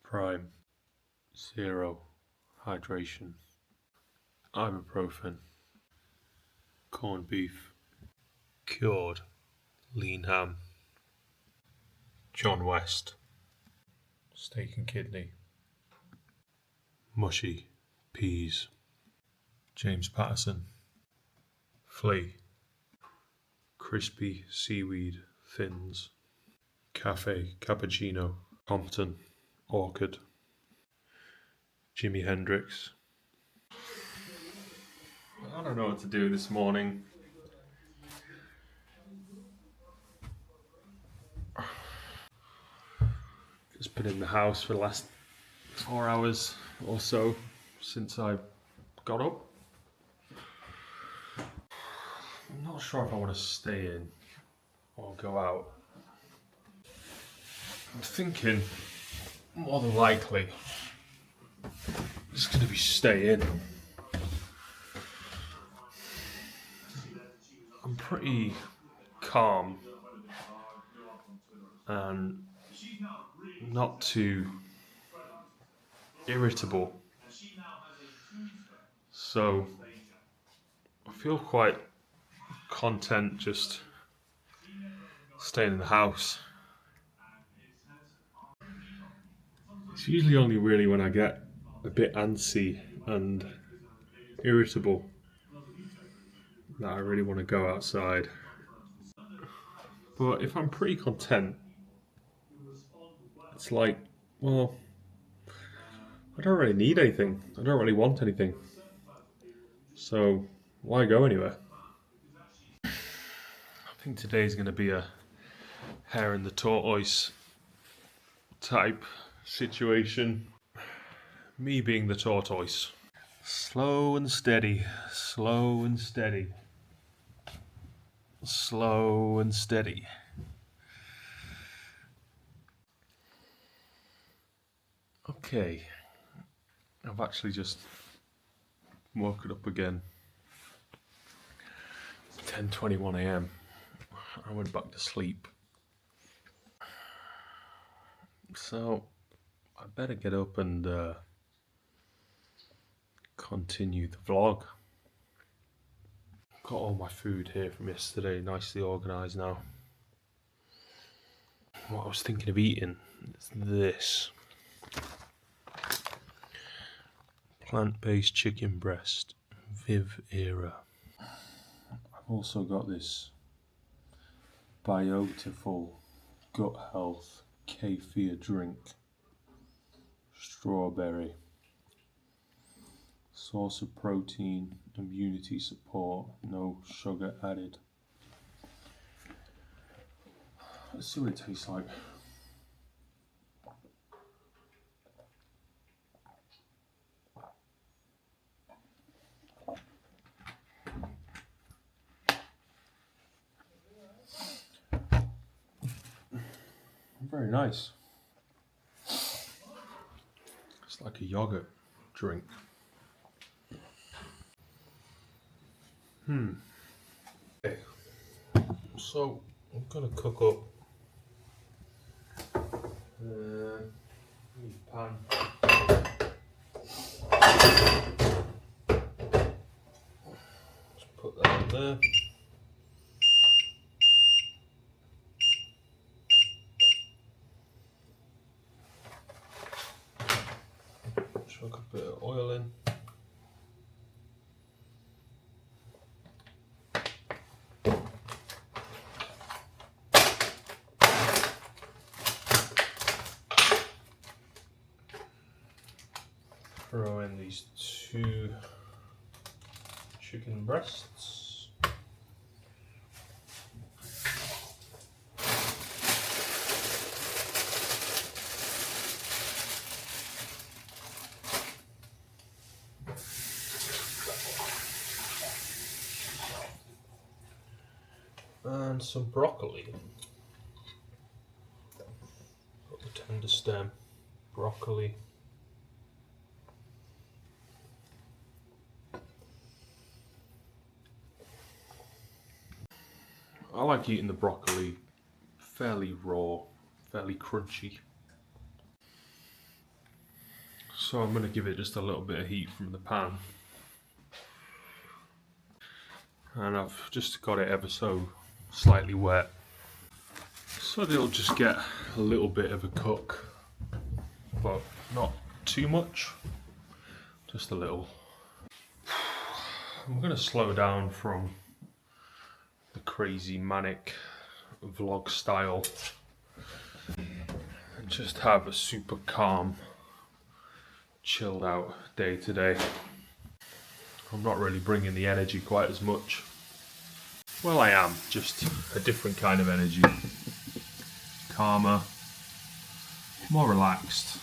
Prime, zero, hydration, ibuprofen, corned beef, cured, lean ham, John West, steak and kidney, mushy, peas, James Patterson, flea, crispy seaweed fins, cafe cappuccino, Compton, orchid, Jimi Hendrix. I don't know what to do this morning. Just been in the house for the last 4 hours or so since I got up. I'm not sure if I want to stay in or go out. I'm thinking more than likely it's going to be staying. I'm pretty calm and not too irritable, so I feel quite content just staying in the house. It's usually only really when I get a bit antsy and irritable that I really want to go outside. But if I'm pretty content, it's like, well, I don't really need anything. I don't really want anything. So why go anywhere? I think today's going to be a hare and the tortoise type situation. Me being the tortoise. Slow and steady, slow and steady, slow and steady. Okay, I've actually just woken up again. It's 10:21 a.m. I went back to sleep. So I better get up and continue the vlog. Got all my food here from yesterday, nicely organised now. What I was thinking of eating is this. Plant-based chicken breast, Viv Era. I've also got this Biotiful gut health kefir drink. Strawberry. Source of protein, immunity support, no sugar added. Let's see what it tastes like. Very nice. It's like a yogurt drink. Okay. So I'm gonna cook up pan. Just put that in there. Chuck a bit of oil in. Throw in these 2 chicken breasts. And some broccoli. Got the tender stem broccoli. I like eating the broccoli fairly raw, fairly crunchy. So I'm going to give it just a little bit of heat from the pan. And I've just got it ever so slightly wet. So it'll just get a little bit of a cook, but not too much, just a little. I'm going to slow down from the crazy manic vlog style and just have a super calm, chilled out day today. I'm not really bringing the energy quite as much. Well, I am, just a different kind of energy. Calmer, more relaxed.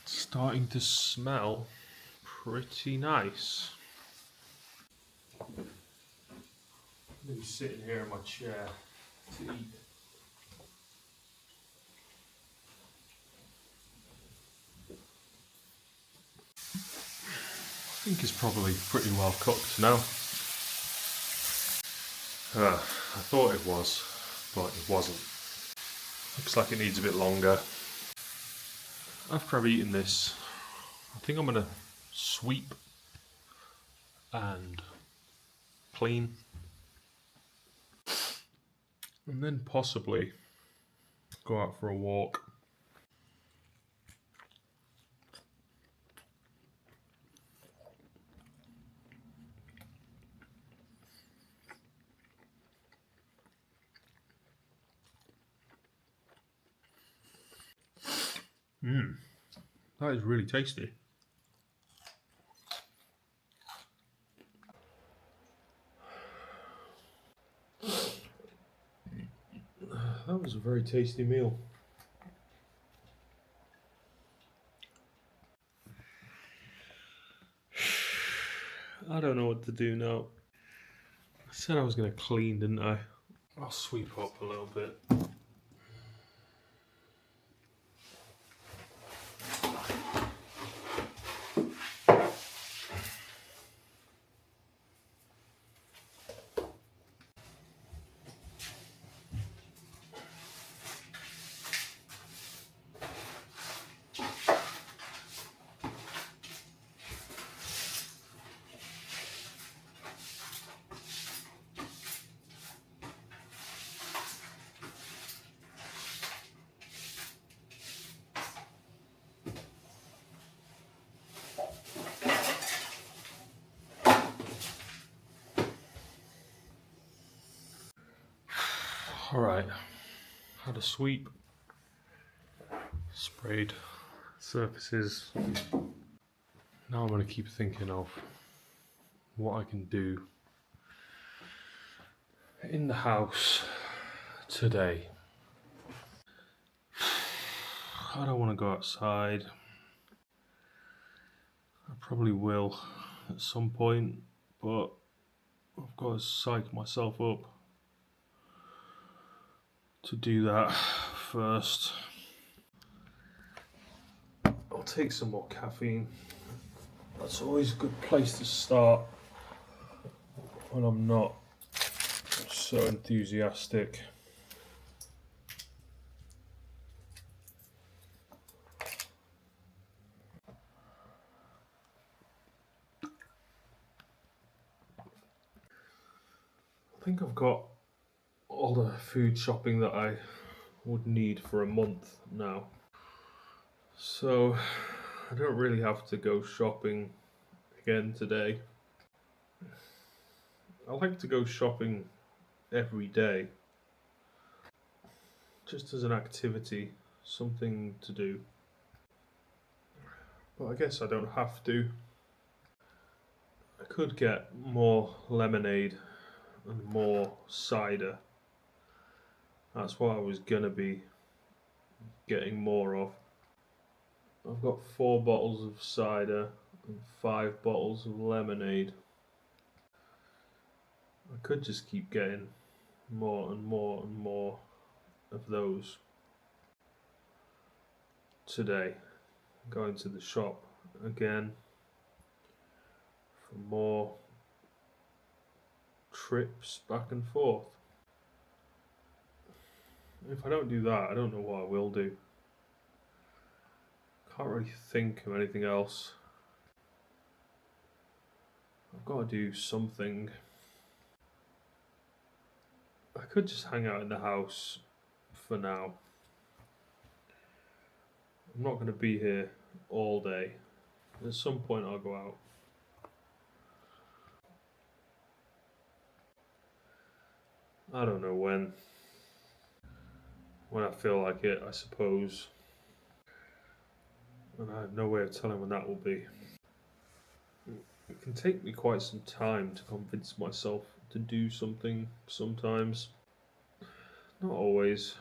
Starting to smell pretty nice. I'm going to be sitting here in my chair to eat. I think it's probably pretty well cooked now. I thought it was, but it wasn't. Looks like it needs a bit longer. After I've eaten this, I think I'm going to sweep and clean, and then possibly go out for a walk. That is really tasty. That was a very tasty meal. I don't know what to do now. I said I was going to clean, didn't I? I'll sweep up a little bit. Alright, had a sweep, sprayed surfaces. Now I'm going to keep thinking of what I can do in the house today. I don't want to go outside. I probably will at some point, but I've got to psych myself up to do that first. I'll take some more caffeine. That's always a good place to start when I'm not so enthusiastic. I think I've got all the food shopping that I would need for a month now. So I don't really have to go shopping again today. I like to go shopping every day, just as an activity, something to do. But I guess I don't have to. I could get more lemonade and more cider. That's what I was gonna be getting more of. I've got 4 bottles of cider and 5 bottles of lemonade. I could just keep getting more and more and more of those today. Going to the shop again for more trips back and forth. If I don't do that, I don't know what I will do. Can't really think of anything else. I've got to do something. I could just hang out in the house for now. I'm not going to be here all day. At some point I'll go out. I don't know when. When I feel like it, I suppose. And I have no way of telling when that will be. It can take me quite some time to convince myself to do something sometimes. Not always.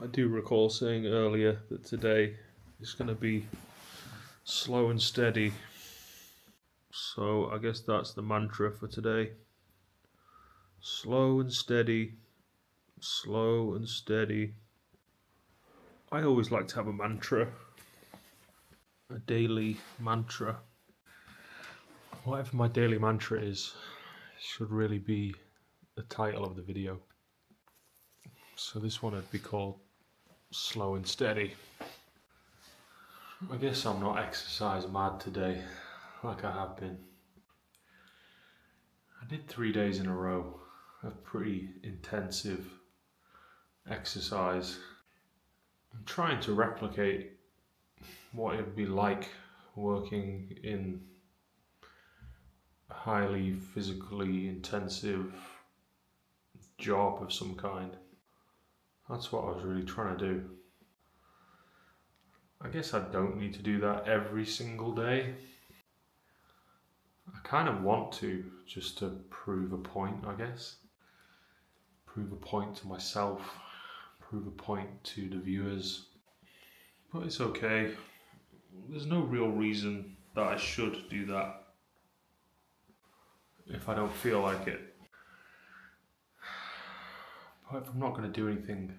I do recall saying earlier that today is going to be slow and steady. So I guess that's the mantra for today. Slow and steady. Slow and steady. I always like to have a mantra. A daily mantra. Whatever my daily mantra is, should really be the title of the video. So this one would be called Slow and Steady. I guess I'm not exercise mad today, like I have been. I did 3 days in a row of pretty intensive exercise. I'm trying to replicate what it would be like working in a highly physically intensive job of some kind. That's what I was really trying to do. I guess I don't need to do that every single day. I kind of want to, just to prove a point, I guess. Prove a point to myself, prove a point to the viewers. But it's okay. There's no real reason that I should do that if I don't feel like it. But if I'm not going to do anything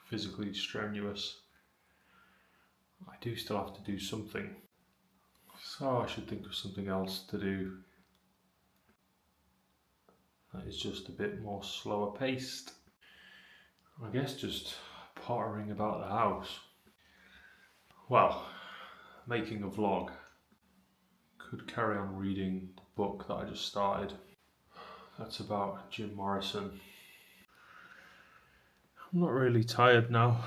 physically strenuous, I do still have to do something. So I should think of something else to do that is just a bit more slower paced. I guess just pottering about the house. Well, making a vlog. Could carry on reading the book that I just started. That's about Jim Morrison. I'm not really tired now.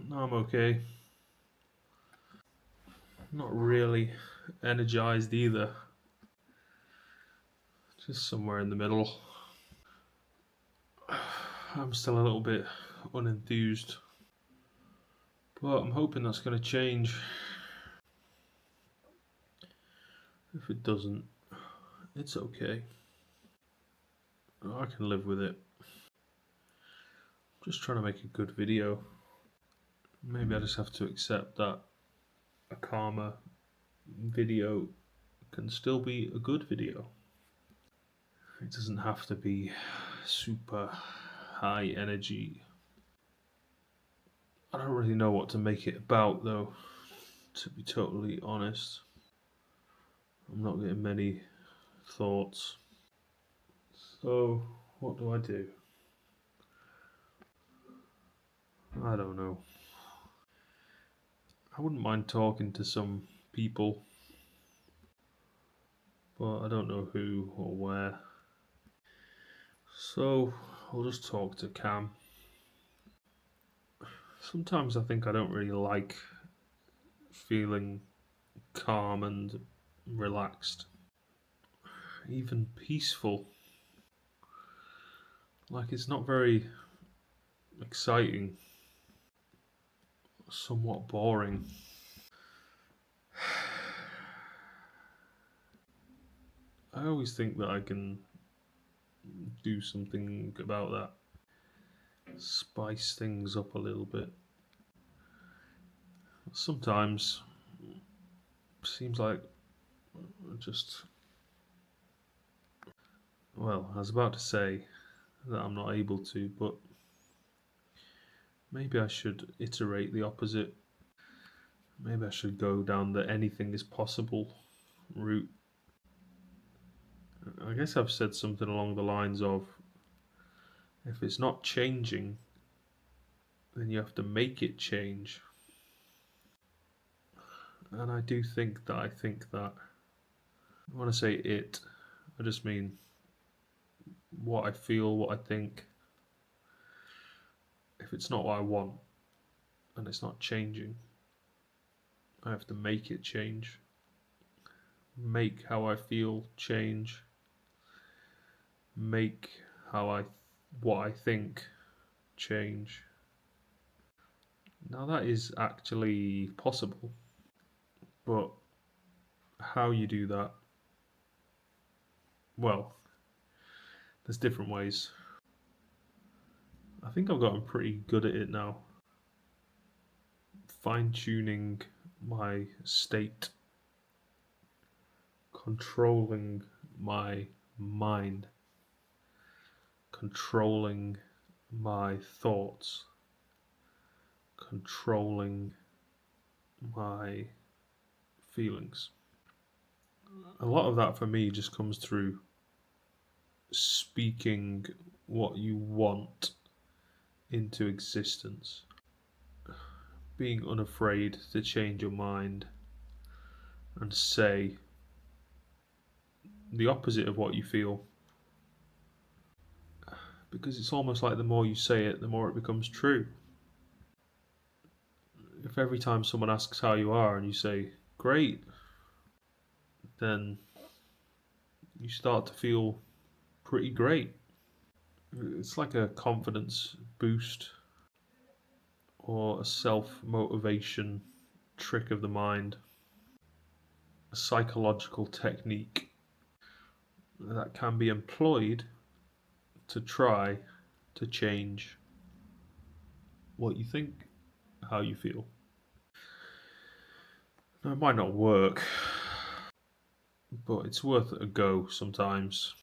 No, I'm okay. Not really energized either. Just somewhere in the middle. I'm still a little bit unenthused, but I'm hoping that's going to change. If it doesn't, it's okay. I can live with it. Just trying to make a good video. Maybe I just have to accept that a calmer video can still be a good video. It doesn't have to be super high energy. I don't really know what to make it about though, to be totally honest. I'm not getting many thoughts. So, what do I do? I don't know. I wouldn't mind talking to some people, but I don't know who or where. So, I'll just talk to Cam. Sometimes I think I don't really like feeling calm and relaxed, even peaceful. Like it's not very exciting, somewhat boring. I I always think that I can do something about that, spice things up a little bit. Sometimes it seems like just, well, I was about to say that I'm not able to, but maybe I should iterate the opposite. Maybe I should go down the anything is possible route. I guess I've said something along the lines of, if it's not changing, then you have to make it change. And I do think that I think that. When I say it, I just mean what I feel, what I think. If it's not what I want and it's not changing, I have to make it change. Make how I feel change. Make what I think change. Now that is actually possible, but how you do that, well, there's different ways. I think I've gotten pretty good at it now. Fine tuning my state, controlling my mind, controlling my thoughts, controlling my feelings. A lot of that for me just comes through speaking what you want into existence. Being unafraid to change your mind and say the opposite of what you feel. Because it's almost like the more you say it, the more it becomes true. If every time someone asks how you are and you say, great, then you start to feel pretty great. It's like a confidence boost or a self-motivation trick of the mind, a psychological technique that can be employed to try to change what you think, how you feel. Now, it might not work, but it's worth a go sometimes.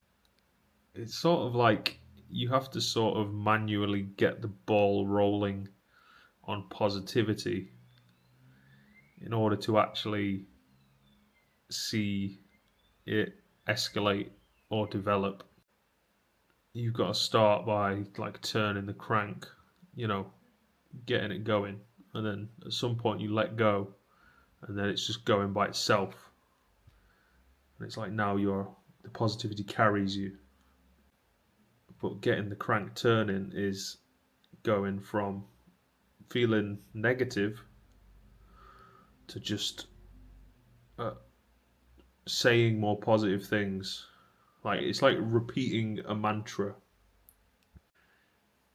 It's sort of like you have to sort of manually get the ball rolling on positivity in order to actually see it escalate or develop. You've got to start by like turning the crank, getting it going, and then at some point you let go, and then it's just going by itself. And it's like now the positivity carries you. But getting the crank turning is going from feeling negative to just saying more positive things. Like it's like repeating a mantra.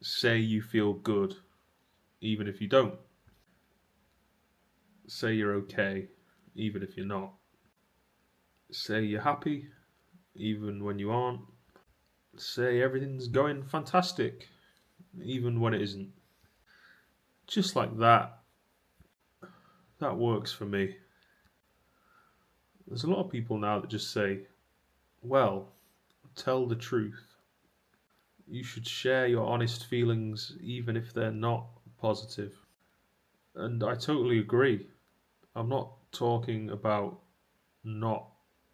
Say you feel good, even if you don't. Say you're okay, even if you're not. Say you're happy, even when you aren't. Say everything's going fantastic, even when it isn't. Just like that. That works for me. There's a lot of people now that just say, well, tell the truth. You should share your honest feelings even if they're not positive. And I totally agree. I'm not talking about not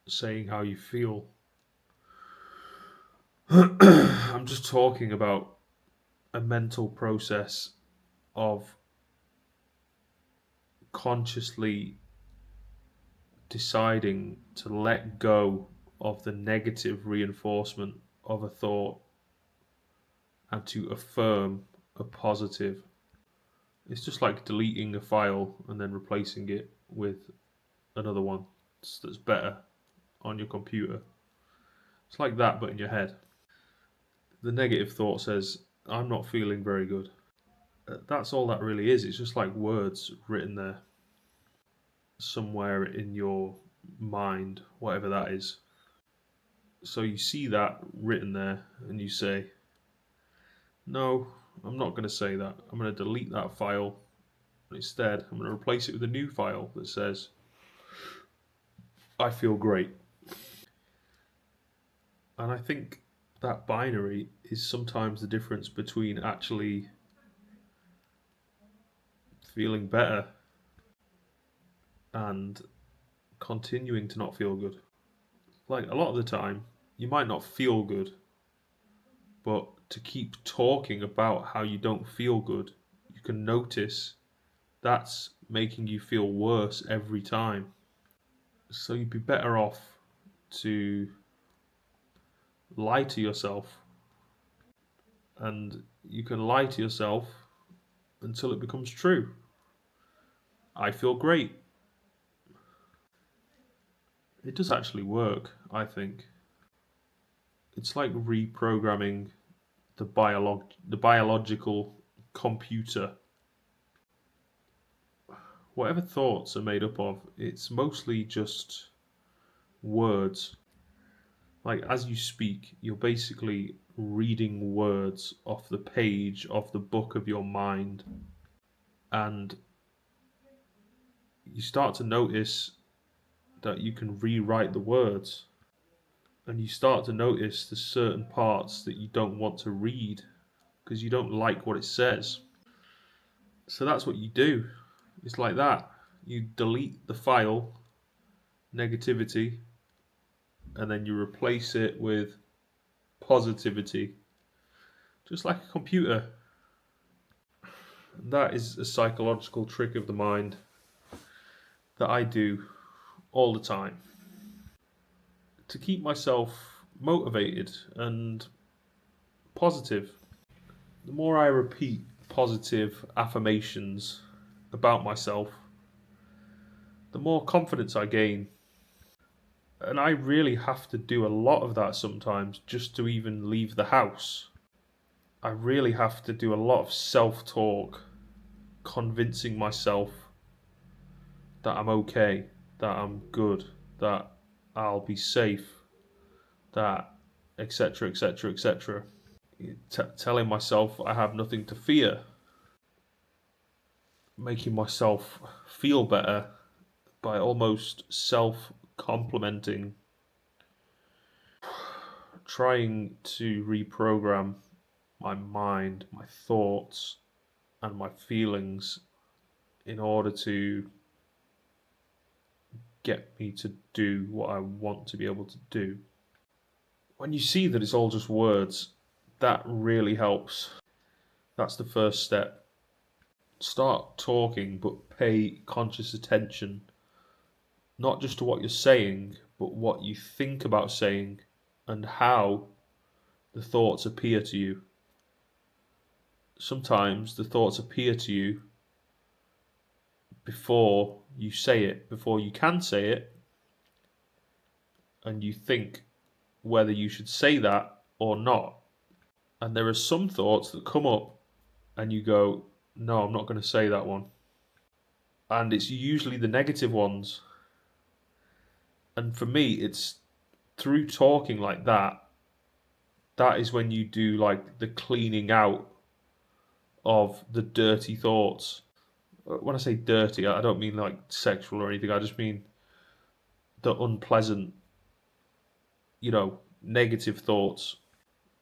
saying how you feel. I'm just talking about a mental process of consciously deciding to let go of the negative reinforcement of a thought and to affirm a positive. It's just like deleting a file and then replacing it with another one that's better on your computer. It's like that, but in your head. The negative thought says, I'm not feeling very good. That's all that really is. It's just like words written there somewhere in your mind, whatever that is. So you see that written there and you say, no, I'm not going to say that. I'm going to delete that file. Instead, I'm going to replace it with a new file that says, I feel great. And I think that binary is sometimes the difference between actually feeling better and continuing to not feel good. Like a lot of the time, you might not feel good, but to keep talking about how you don't feel good, you can notice that's making you feel worse every time. So you'd be better off to lie to yourself, and you can lie to yourself until it becomes true. I feel great. It does actually work, I think. It's like reprogramming the biological computer. Whatever thoughts are made up of, it's mostly just words. Like as you speak, you're basically reading words off the page of the book of your mind, and you start to notice that you can rewrite the words, and you start to notice the certain parts that you don't want to read because you don't like what it says. So that's what you do. It's like that. You delete the file, negativity, and then you replace it with positivity, just like a computer. That is a psychological trick of the mind that I do all the time to keep myself motivated and positive. The more I repeat positive affirmations about myself, the more confidence I gain. And I really have to do a lot of that sometimes just to even leave the house. I really have to do a lot of self talk, convincing myself that I'm okay, that I'm good, that I'll be safe, that etc. etc. etc. Telling myself I have nothing to fear, making myself feel better by almost self complimenting, trying to reprogram my mind, my thoughts, and my feelings in order to get me to do what I want to be able to do. When you see that it's all just words, that really helps. That's the first step. Start talking, but pay conscious attention, not just to what you're saying, but what you think about saying and how the thoughts appear to you. Sometimes the thoughts appear to you before you say it, before you can say it, and you think whether you should say that or not. And there are some thoughts that come up and you go, no, I'm not going to say that one. And it's usually the negative ones. And for me, it's through talking like that, that is when you do like the cleaning out of the dirty thoughts. When I say dirty, I don't mean like sexual or anything. I just mean the unpleasant, negative thoughts,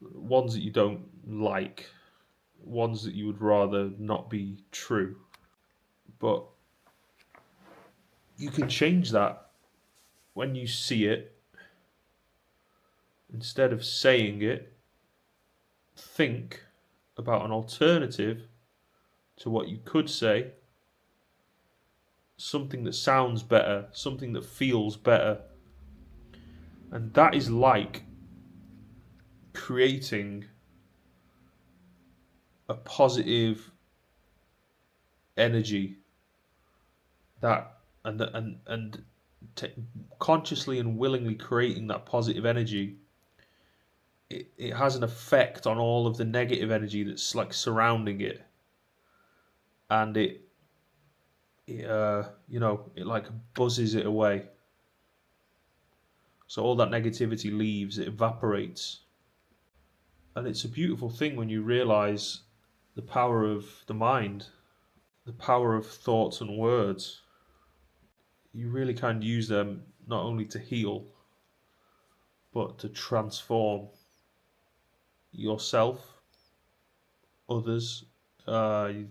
ones that you don't like, ones that you would rather not be true. But you can change that when you see it. Instead of saying it, think about an alternative to what you could say, something that sounds better, something that feels better. And that is like creating a positive energy that and consciously and willingly creating that positive energy, it has an effect on all of the negative energy that's like surrounding it, and it like buzzes it away. So all that negativity leaves, it evaporates. And it's a beautiful thing when you realize the power of the mind, the power of thoughts and words. You really can use them not only to heal, but to transform yourself, others, the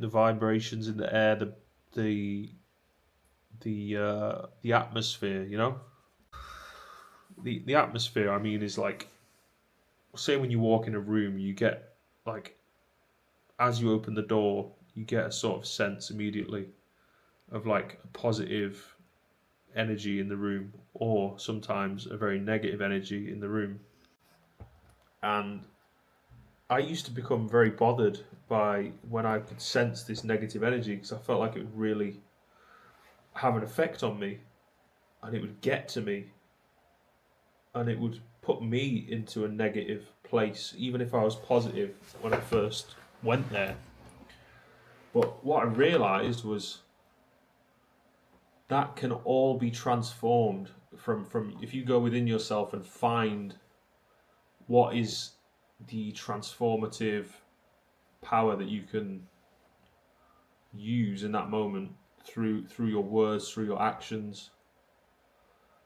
vibrations in the air, the the atmosphere. You know, the atmosphere. I mean, is like, say when you walk in a room, you get like, as you open the door, you get a sort of sense immediately of like a positive energy in the room, or sometimes a very negative energy in the room. And I used to become very bothered by when I could sense this negative energy, because I felt like it would really have an effect on me, and it would get to me, and it would put me into a negative place, even if I was positive when I first went there. But what I realised was that can all be transformed from if you go within yourself and find what is the transformative power that you can use in that moment through your words, through your actions.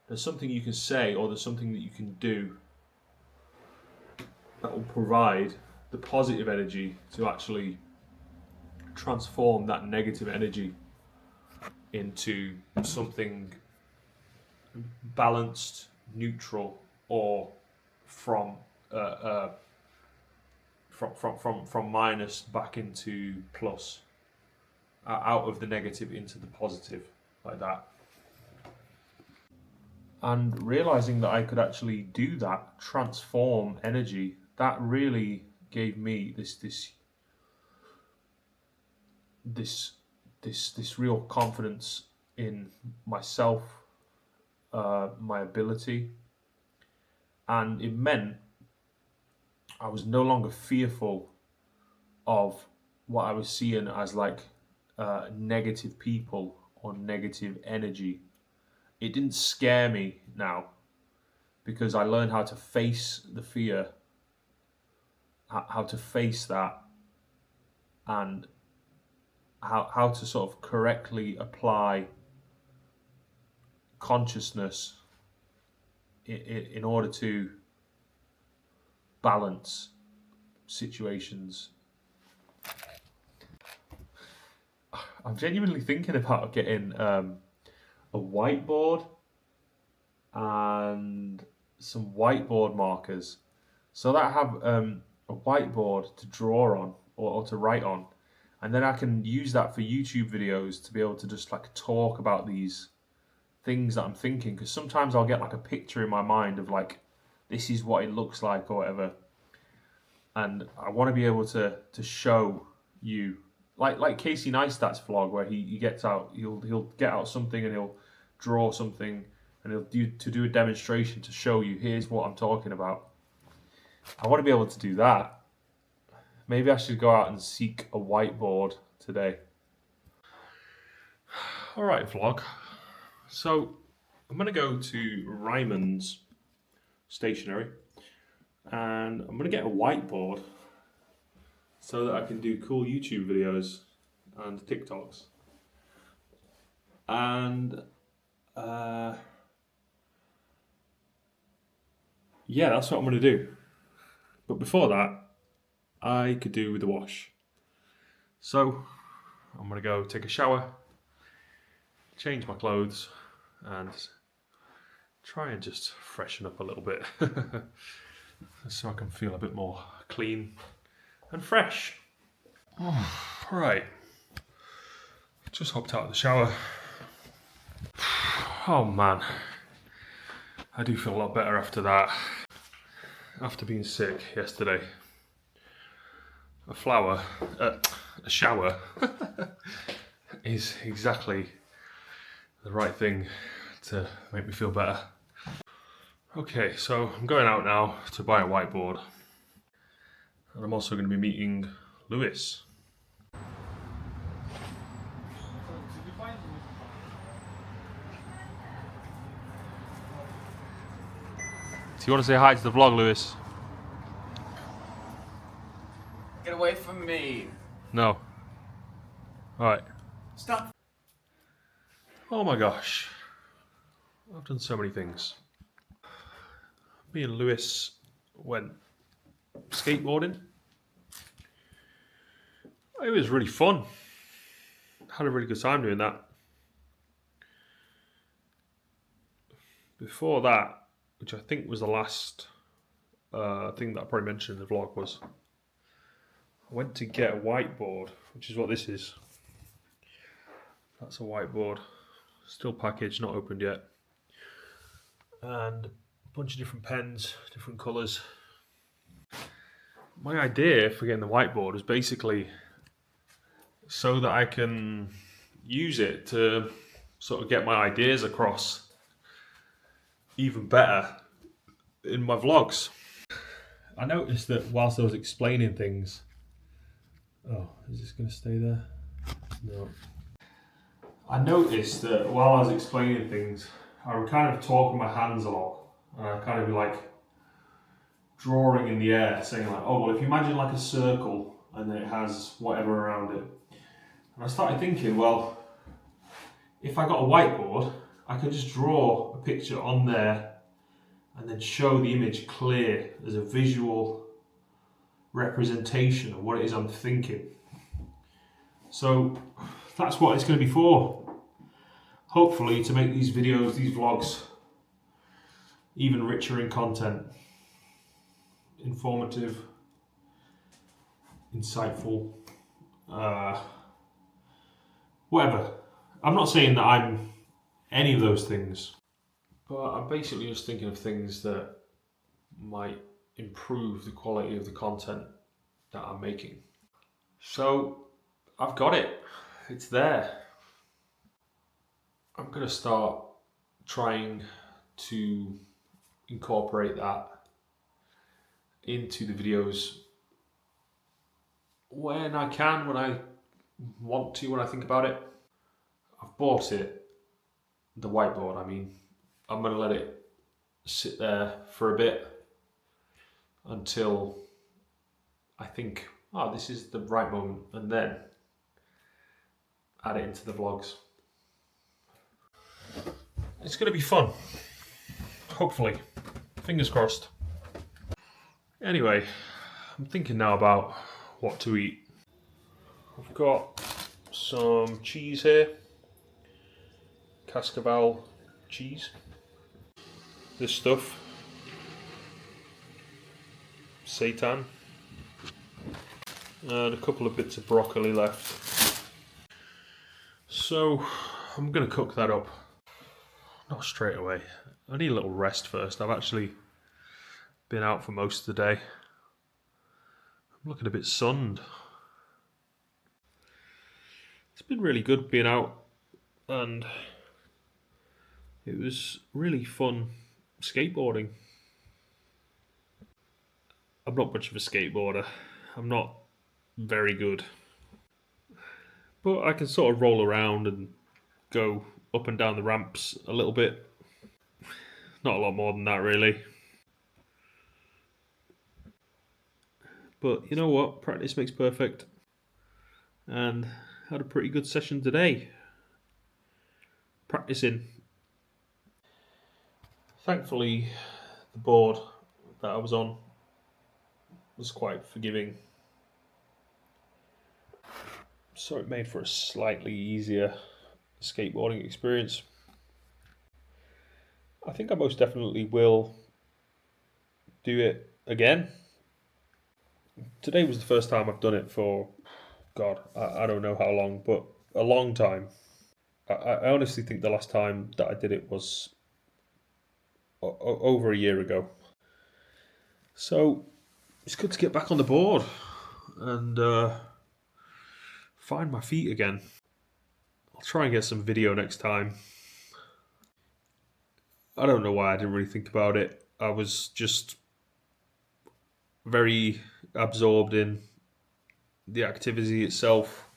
There's something you can say, or there's something that you can do that will provide the positive energy to actually transform that negative energy into something balanced, neutral, or from from minus back into plus, out of the negative into the positive, like that. And realizing that I could actually do that, transform energy, that really gave me this real confidence in myself, my ability, and it meant I was no longer fearful of what I was seeing as like negative people or negative energy. It didn't scare me now, because I learned how to face the fear, how to face that, and how to sort of correctly apply consciousness in order to balance situations. I'm genuinely thinking about getting a whiteboard and some whiteboard markers, so that I have a whiteboard to draw on, or to write on, and then I can use that for YouTube videos to be able to just like talk about these things that I'm thinking, because sometimes I'll get like a picture in my mind of like, this is what it looks like or whatever, and I want to be able to show you, like Casey Neistat's vlog, where he gets out, he'll get out something and he'll draw something, and he'll do a demonstration to show you, here's what I'm talking about. I want to be able to do that. Maybe I should go out and seek a whiteboard today. All right, vlog. So I'm going to go to Ryman's stationery, and I'm going to get a whiteboard so that I can do cool YouTube videos and TikToks. And yeah, that's what I'm going to do. But before that, I could do with a wash. So I'm going to go take a shower, change my clothes, and try and just freshen up a little bit so I can feel a bit more clean and fresh. Right, just hopped out of the shower. Oh man, I do feel a lot better after that. After being sick yesterday, a shower is exactly the right thing to make me feel better. Okay, so I'm going out now to buy a whiteboard, and I'm also going to be meeting Lewis. Do you want to say hi to the vlog, Lewis? Get away from me. No. Alright. Stop. Oh my gosh. I've done so many things. Me and Lewis went skateboarding. It was really fun. Had a really good time doing that. Before that, which I think was the last thing that I probably mentioned in the vlog, was I went to get a whiteboard, which is what this is. That's a whiteboard. Still packaged, not opened yet. And a bunch of different pens, different colours. My idea for getting the whiteboard was basically so that I can use it to sort of get my ideas across even better in my vlogs. I noticed that whilst I was explaining things... Oh, is this going to stay there? No. I noticed that while I was explaining things, I would kind of talk with my hands a lot. And I'd kind of be like drawing in the air, saying like, oh, well, if you imagine like a circle and then it has whatever around it. And I started thinking, well, if I got a whiteboard, I could just draw a picture on there and then show the image clear as a visual representation of what it is I'm thinking. So that's what it's going to be for. Hopefully to make these videos, these vlogs, even richer in content. Informative, insightful, whatever. I'm not saying that I'm any of those things, but I'm basically just thinking of things that might improve the quality of the content that I'm making. So I've got it. It's there. I'm going to start trying to incorporate that into the videos when I can, when I want to, when I think about it. I've bought it, the whiteboard, I mean. I'm going to let it sit there for a bit until I think, oh, this is the right moment, and then add it into the vlogs. It's going to be fun, hopefully. Fingers crossed. Anyway, I'm thinking now about what to eat. I've got some cheese here, Cascavel cheese. This stuff, seitan, and a couple of bits of broccoli left. So I'm going to cook that up. Not straight away. I need a little rest first. I've actually been out for most of the day. I'm looking a bit sunned. It's been really good being out, and it was really fun skateboarding. I'm not much of a skateboarder. I'm not very good. But I can sort of roll around and go up and down the ramps a little bit. Not a lot more than that, really. But you know what? Practice makes perfect. And had a pretty good session today. Practicing. Thankfully, the board that I was on was quite forgiving. So it made for a slightly easier skateboarding experience. I think I most definitely will do it again. Today was the first time I've done it for, God, I don't know how long, but a long time. I honestly think the last time that I did it was over a year ago. So it's good to get back on the board and find my feet again. I'll try and get some video next time. I don't know why I didn't really think about it. I was just very absorbed in the activity itself.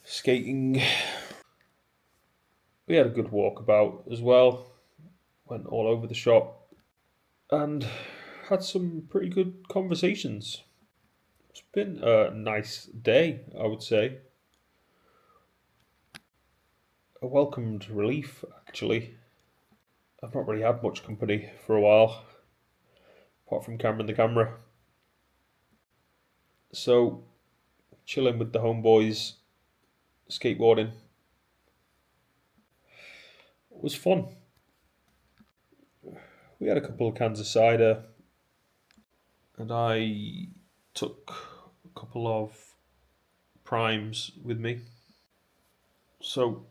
Skating. We had a good walkabout as well. went all over the shop, and had some pretty good conversations. It's been a nice day, I would say. A welcomed relief, actually. I've not really had much company for a while, apart from Cameron the camera. So, chilling with the homeboys, skateboarding. It was fun. We had a couple of cans of cider, and I took a couple of primes with me. So,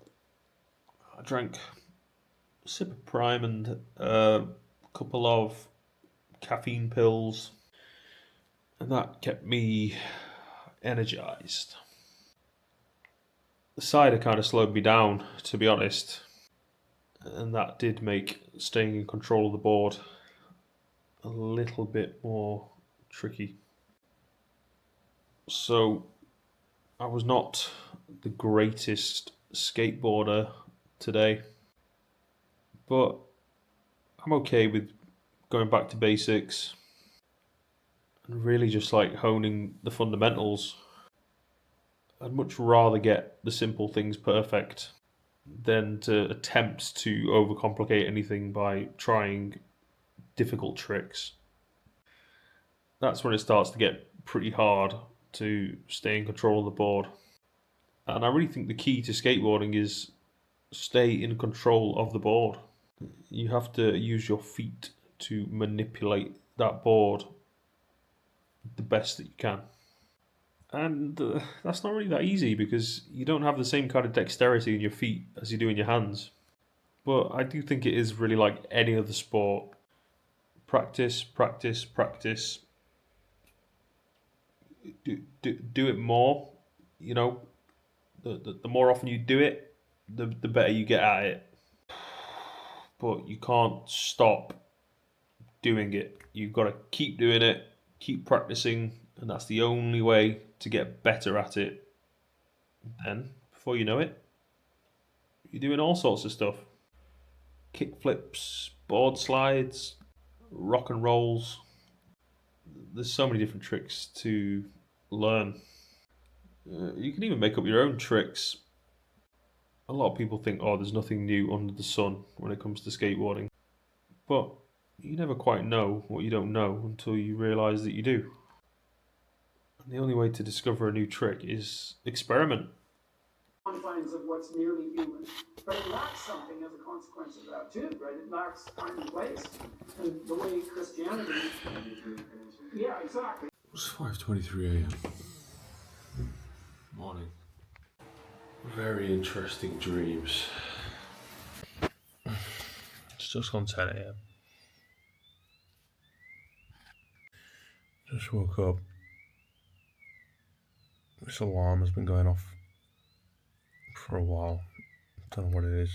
I drank a sip of prime and a couple of caffeine pills, and that kept me energized. The cider kind of slowed me down, to be honest, and that did make staying in control of the board a little bit more tricky. So I was not the greatest skateboarder today, but I'm okay with going back to basics and really just like honing the fundamentals. I'd much rather get the simple things perfect than to attempt to overcomplicate anything by trying difficult tricks. That's when it starts to get pretty hard to stay in control of the board. And I really think the key to skateboarding is stay in control of the board. You have to use your feet to manipulate that board the best that you can. And that's not really that easy because you don't have the same kind of dexterity in your feet as you do in your hands. But I do think it is really like any other sport. Practice, practice, practice. Do it more. You know, the more often you do it, the better you get at it. But you can't stop doing it. You've got to keep doing it, keep practicing, and that's the only way to get better at it. Then, before you know it, you're doing all sorts of stuff. Kick flips, board slides, rock and rolls. There's so many different tricks to learn. You can even make up your own tricks. A lot of people think, oh, there's nothing new under the sun when it comes to skateboarding. But you never quite know what you don't know until you realise that you do. And the only way to discover a new trick is experiment. Confines of what's nearly human, but it lacks something as a consequence of that too, right? It lacks time and place, and the way Christianity. Yeah, exactly. It's 5:23 a.m. Morning. Very interesting dreams. It's just on 10 a.m. Just woke up. This alarm has been going off for a while. Don't know what it is.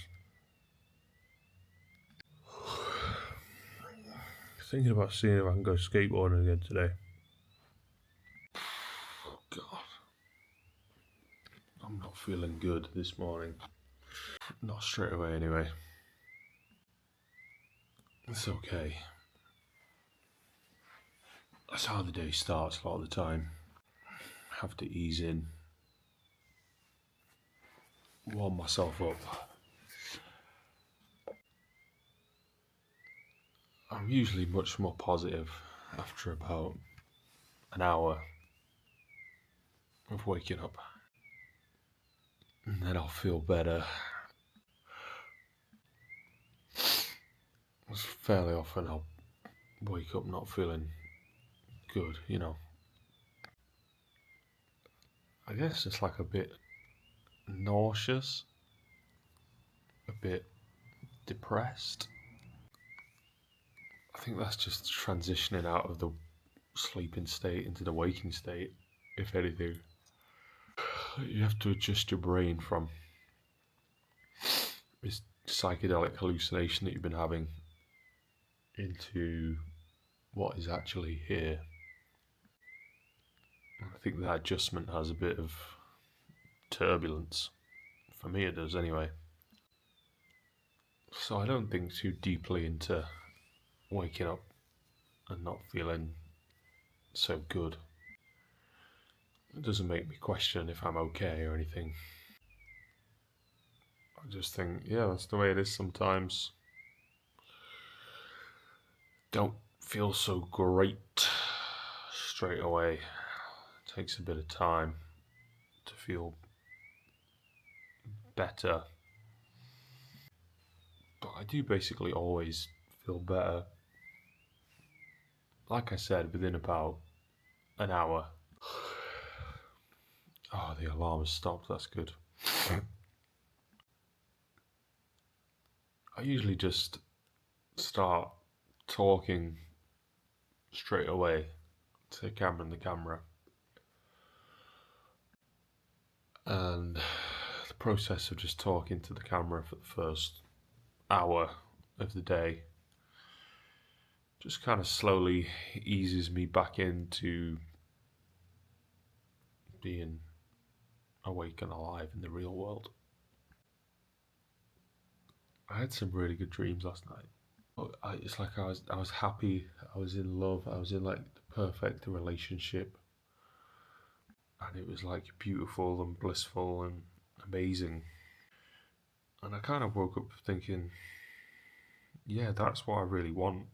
Thinking about seeing if I can go skateboarding again today. Oh God. I'm not feeling good this morning. Not straight away anyway. It's okay. That's how the day starts a lot of the time. Have to ease in. Warm myself up. I'm usually much more positive after about an hour of waking up. And then I'll feel better. Fairly often I'll wake up not feeling good, you know. I guess it's like a bit nauseous, a bit depressed. I think that's just transitioning out of the sleeping state into the waking state, if anything. You have to adjust your brain from this psychedelic hallucination that you've been having into what is actually here. I think that adjustment has a bit of turbulence. For me it does anyway. So I don't think too deeply into waking up and not feeling so good. It doesn't make me question if I'm okay or anything. I just think, yeah, that's the way it is sometimes. Don't feel so great straight away. It takes a bit of time to feel better. But I do basically always feel better. Like I said, within about an hour. Oh, the alarm has stopped, that's good. I usually just start talking straight away to Cameron the camera. And the process of just talking to the camera for the first hour of the day just kind of slowly eases me back into being awake and alive in the real world. I had some really good dreams last night. It's like I was happy, I was in love, I was in like the perfect relationship, and it was like beautiful and blissful and amazing. And I kind of woke up thinking, yeah, that's what I really want,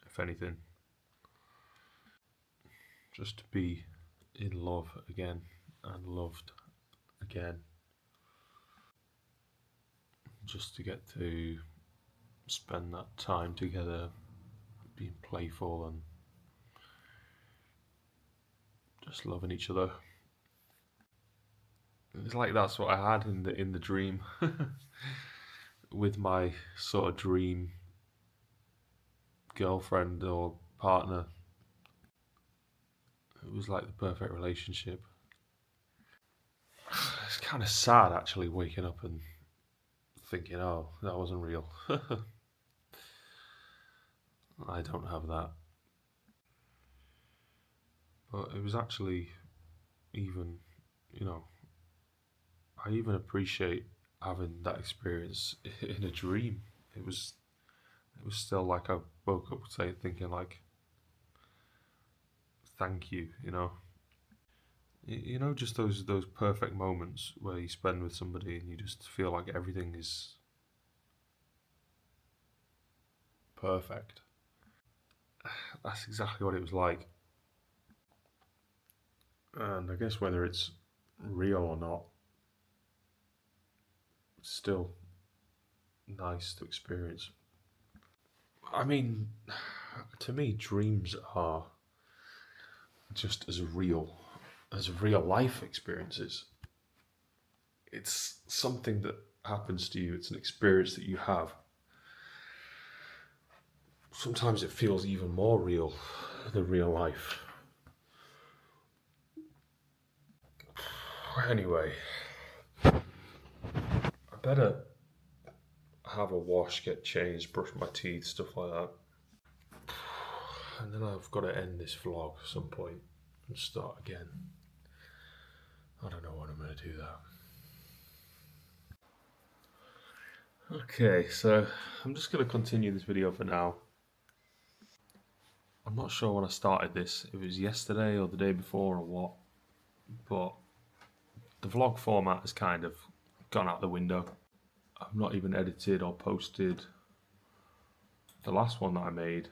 if anything. Just to be in love again and loved again. Just to get to spend that time together, being playful and just loving each other. It's like that's what I had in the dream with my sort of dream girlfriend or partner. It was like the perfect relationship. It's kind of sad actually waking up and thinking, oh, that wasn't real. I don't have that. But it was actually even, I even appreciate having that experience in a dream. It was still like I woke up thinking like, thank you, just those perfect moments where you spend with somebody and you just feel like everything is perfect. That's exactly what it was like. And I guess whether it's real or not, it's still nice to experience. I mean, to me, dreams are just as real as real life experiences. It's something that happens to you, it's an experience that you have. Sometimes it feels even more real than real life. Anyway, I better have a wash, get changed, brush my teeth, stuff like that. And then I've got to end this vlog at some point and start again. I don't know when I'm going to do that. Okay, so I'm just going to continue this video for now. I'm not sure when I started this, if it was yesterday or the day before or what, but the vlog format has kind of gone out the window. I've not even edited or posted the last one that I made,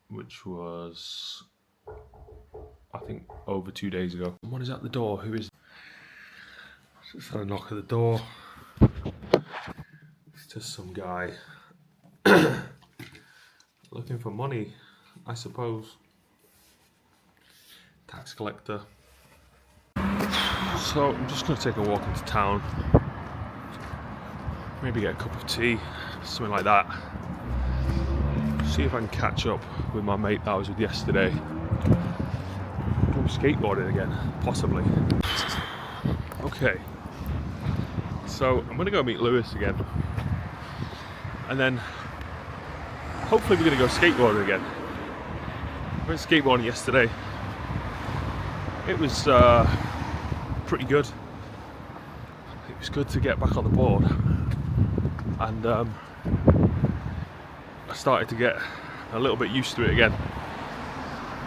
which was, I think, over 2 days ago. Someone is at the door. Who is? Just had a knock at the door. It's just some guy looking for money, I suppose. Tax collector. So I'm just going to take a walk into town. Maybe get a cup of tea, something like that. See if I can catch up with my mate that I was with yesterday. Go skateboarding again, possibly. Okay, so I'm gonna go meet Lewis again, and then hopefully we're gonna go skateboarding again. I went skateboarding yesterday. It was pretty good. It was good to get back on the board, and started to get a little bit used to it again.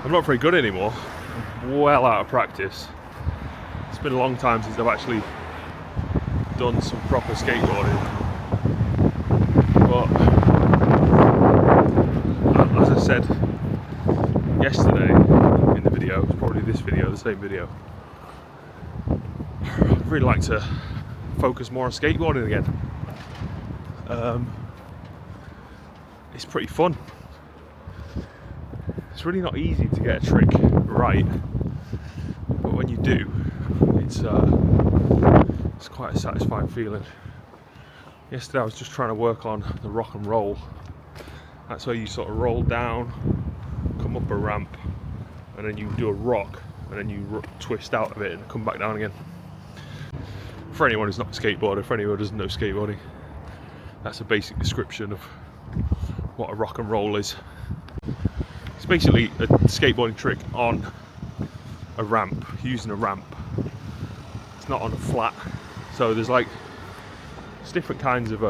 I'm not very good anymore. I'm well out of practice. It's been a long time since I've actually done some proper skateboarding. But as I said yesterday in the video, it's probably this video, the same video, I'd really like to focus more on skateboarding again. It's pretty fun. It's really not easy to get a trick right, but when you do, it's quite a satisfying feeling. Yesterday I was just trying to work on the rock and roll. That's where you sort of roll down, come up a ramp, and then you do a rock, and then you twist out of it and come back down again. For anyone who's not a skateboarder, for anyone who doesn't know skateboarding, that's a basic description of what a rock and roll is. It's basically a skateboarding trick on a ramp, using a ramp. It's not on a flat. So there's different kinds of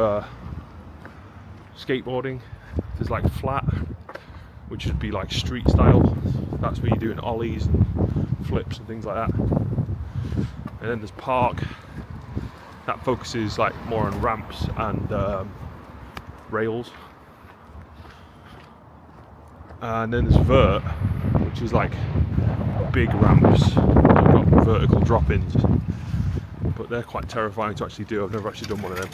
skateboarding. There's like flat, which would be like street style. That's where you're doing ollies and flips and things like that. And then there's park. That focuses like more on ramps and rails. And then there's vert, which is like big ramps. They've got vertical drop-ins, but they're quite terrifying to actually do. I've never actually done one of them.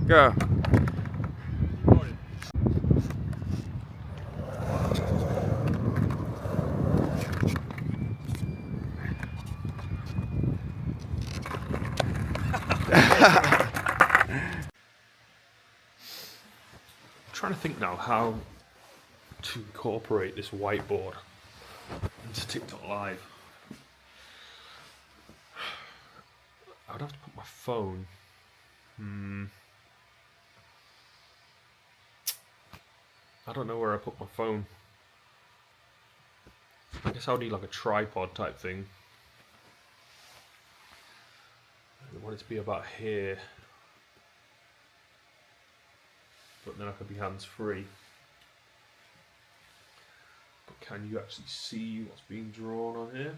Go. I'm trying to think now how to incorporate this whiteboard into TikTok Live. I'd have to put my phone. I don't know where I put my phone. I guess I'll need like a tripod type thing. I want it to be about here, but then I could be hands free. But can you actually see what's being drawn on here?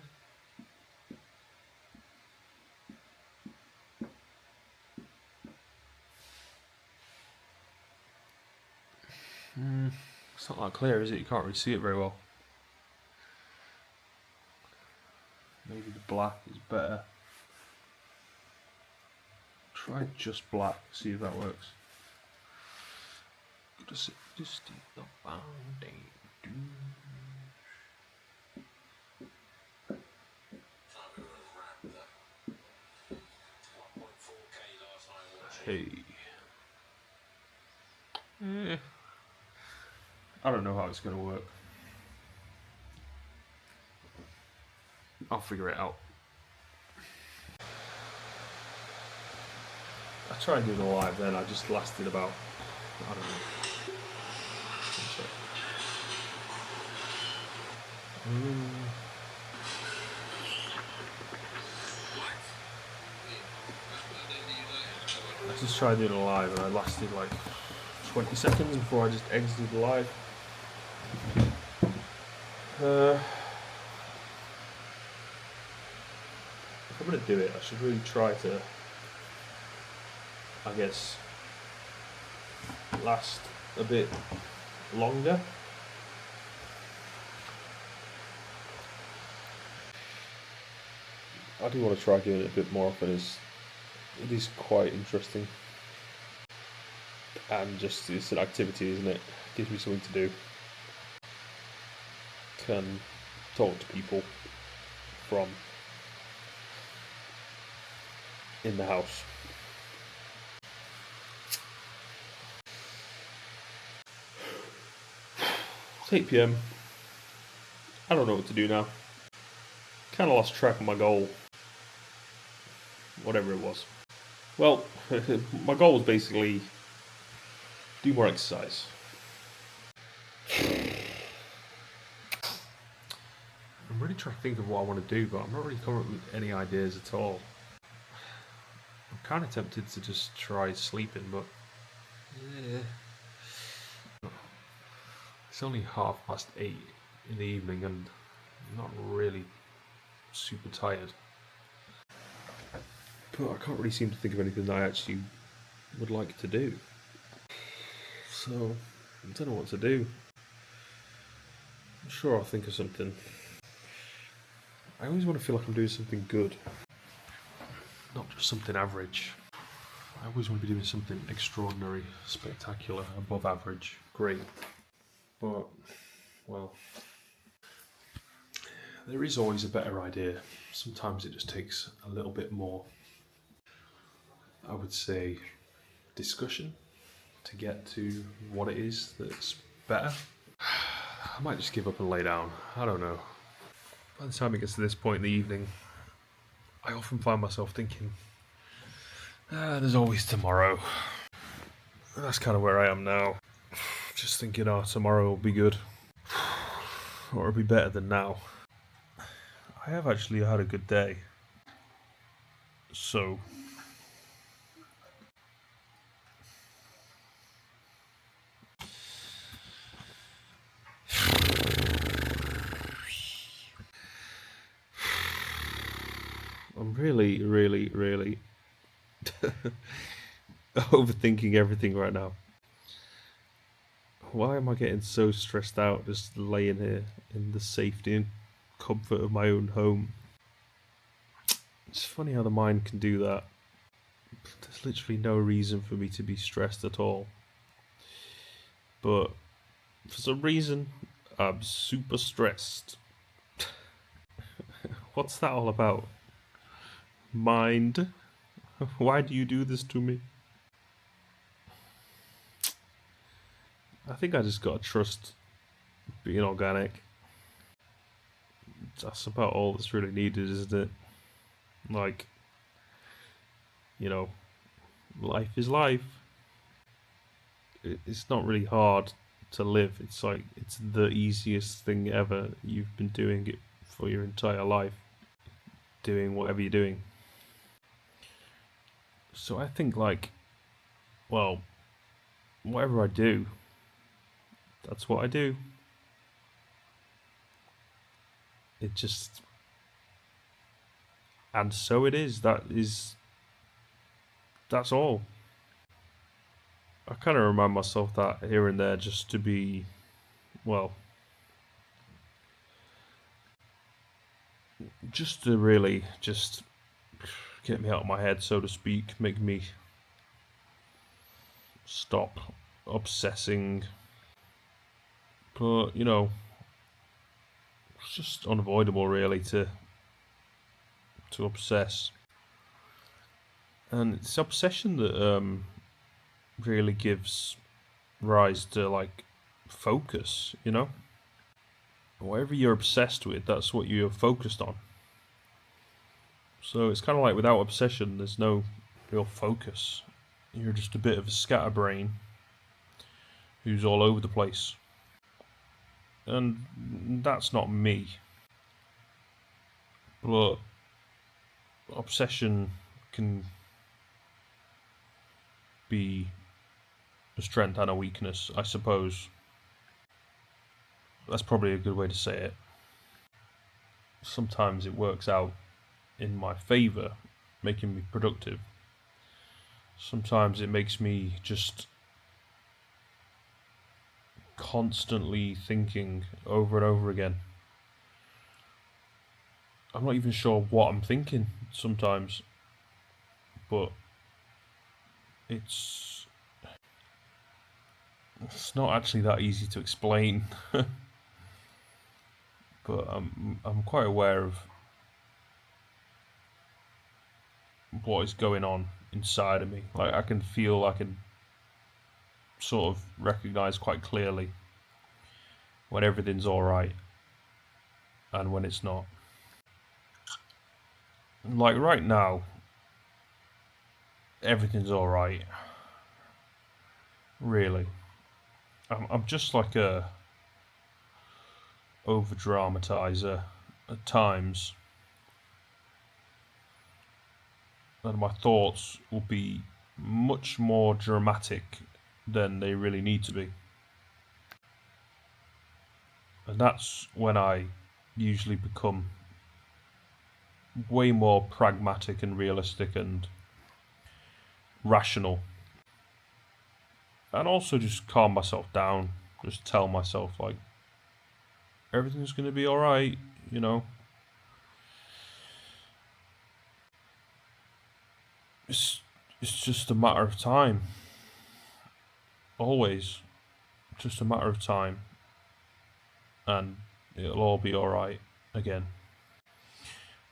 It's not that clear, is it? You can't really see it very well. Maybe the black is better. Try just black, see if that works. Just the foundation. Hey. I don't know how it's going to work. I'll figure it out. I tried doing a live then, I just lasted about, I don't know. I just tried doing a live and I lasted like 20 seconds before I just exited the live. If I'm going to do it, I should really try to, I guess, last a bit longer. I do want to try doing it a bit more often, as it is quite interesting. And just, it's an activity, isn't it? Gives me something to do. Can talk to people from in the house. It's 8 p.m. I don't know what to do now. Kind of lost track of my goal. Whatever it was. Well, my goal was basically do more exercise. I'm really trying to think of what I want to do, but I'm not really coming up with any ideas at all. I'm kind of tempted to just try sleeping, but it's only 8:30 in the evening and I'm not really super tired. But I can't really seem to think of anything that I actually would like to do. So, I don't know what to do. I'm sure I'll think of something. I always want to feel like I'm doing something good, not just something average. I always want to be doing something extraordinary, spectacular, above average, great. But, well, there is always a better idea. Sometimes it just takes a little bit more, I would say, discussion to get to what it is that's better. I might just give up and lay down. I don't know. By the time it gets to this point in the evening, I often find myself thinking, there's always tomorrow. And that's kind of where I am now. Just thinking, tomorrow will be good. Or it'll be better than now. I have actually had a good day. So, I'm really, really, really overthinking everything right now. Why am I getting so stressed out just laying here in the safety and comfort of my own home? It's funny how the mind can do that. There's literally no reason for me to be stressed at all. But for some reason, I'm super stressed. What's that all about? Mind? Why do you do this to me? I think I just gotta trust being organic. That's about all that's really needed, isn't it? Like, life is life. It's not really hard to live. It's like, it's the easiest thing ever. You've been doing it for your entire life. Doing whatever you're doing. So I think, whatever I do, that's what I do. It just... And so it is. That's all. I kind of remind myself that here and there just to be, just to really just get me out of my head, so to speak, make me stop obsessing. But, it's just unavoidable really to obsess. And it's obsession that really gives rise to focus, Whatever you're obsessed with, that's what you're focused on. So it's kind of like without obsession, there's no real focus. You're just a bit of a scatterbrain who's all over the place. And that's not me. But obsession can be a strength and a weakness, I suppose. That's probably a good way to say it. Sometimes it works out in my favour, making me productive. Sometimes it makes me just constantly thinking over and over again. I'm not even sure what I'm thinking sometimes, but it's not actually that easy to explain. But I'm quite aware of what is going on inside of me. Like I can sort of recognize quite clearly when everything's all right and when it's not. Like right now, everything's all right. Really, I'm just like a over dramatizer at times, and my thoughts will be much more dramatic than they really need to be. And that's when I usually become way more pragmatic and realistic and rational. And also just calm myself down. Just tell myself, like, everything's going to be alright, you know. It's, it's just a matter of time. Always. Just a matter of time. And it'll all be alright again.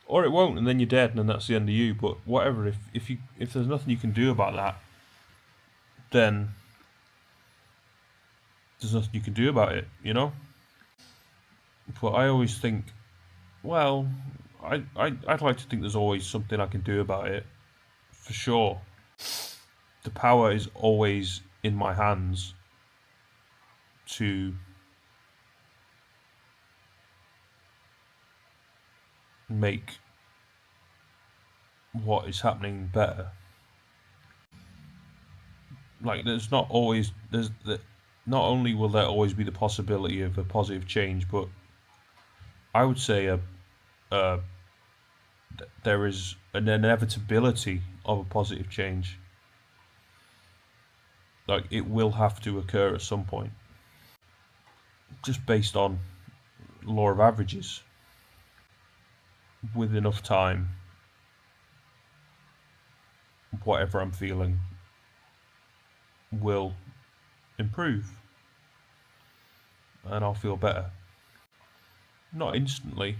Or it won't, and then you're dead, and then that's the end of you. But whatever, if there's nothing you can do about that, then there's nothing you can do about it, you know? But I always think, well, I'd like to think there's always something I can do about it, for sure. The power is always in my hands to make what is happening better. Like there's not only will there always be the possibility of a positive change, but I would say there is an inevitability of a positive change. Like it will have to occur at some point, just based on law of averages. With enough time, whatever I'm feeling will improve and I'll feel better. Not instantly,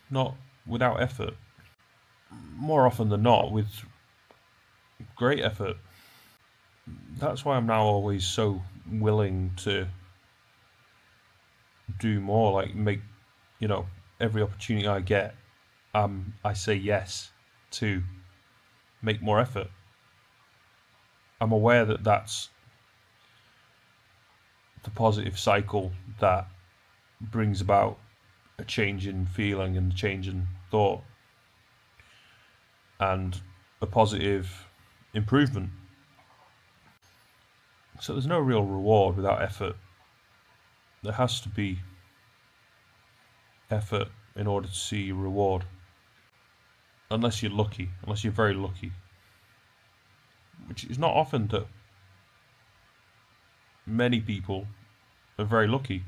not without effort. More often than not, with great effort. That's why I'm now always so willing to do more, like make, every opportunity I get, I say yes to make more effort. I'm aware that that's the positive cycle that brings about a change in feeling and a change in thought and a positive improvement. So there's no real reward without effort. There has to be effort in order to see reward. Unless you're lucky, unless you're very lucky. Which is not often that many people are very lucky.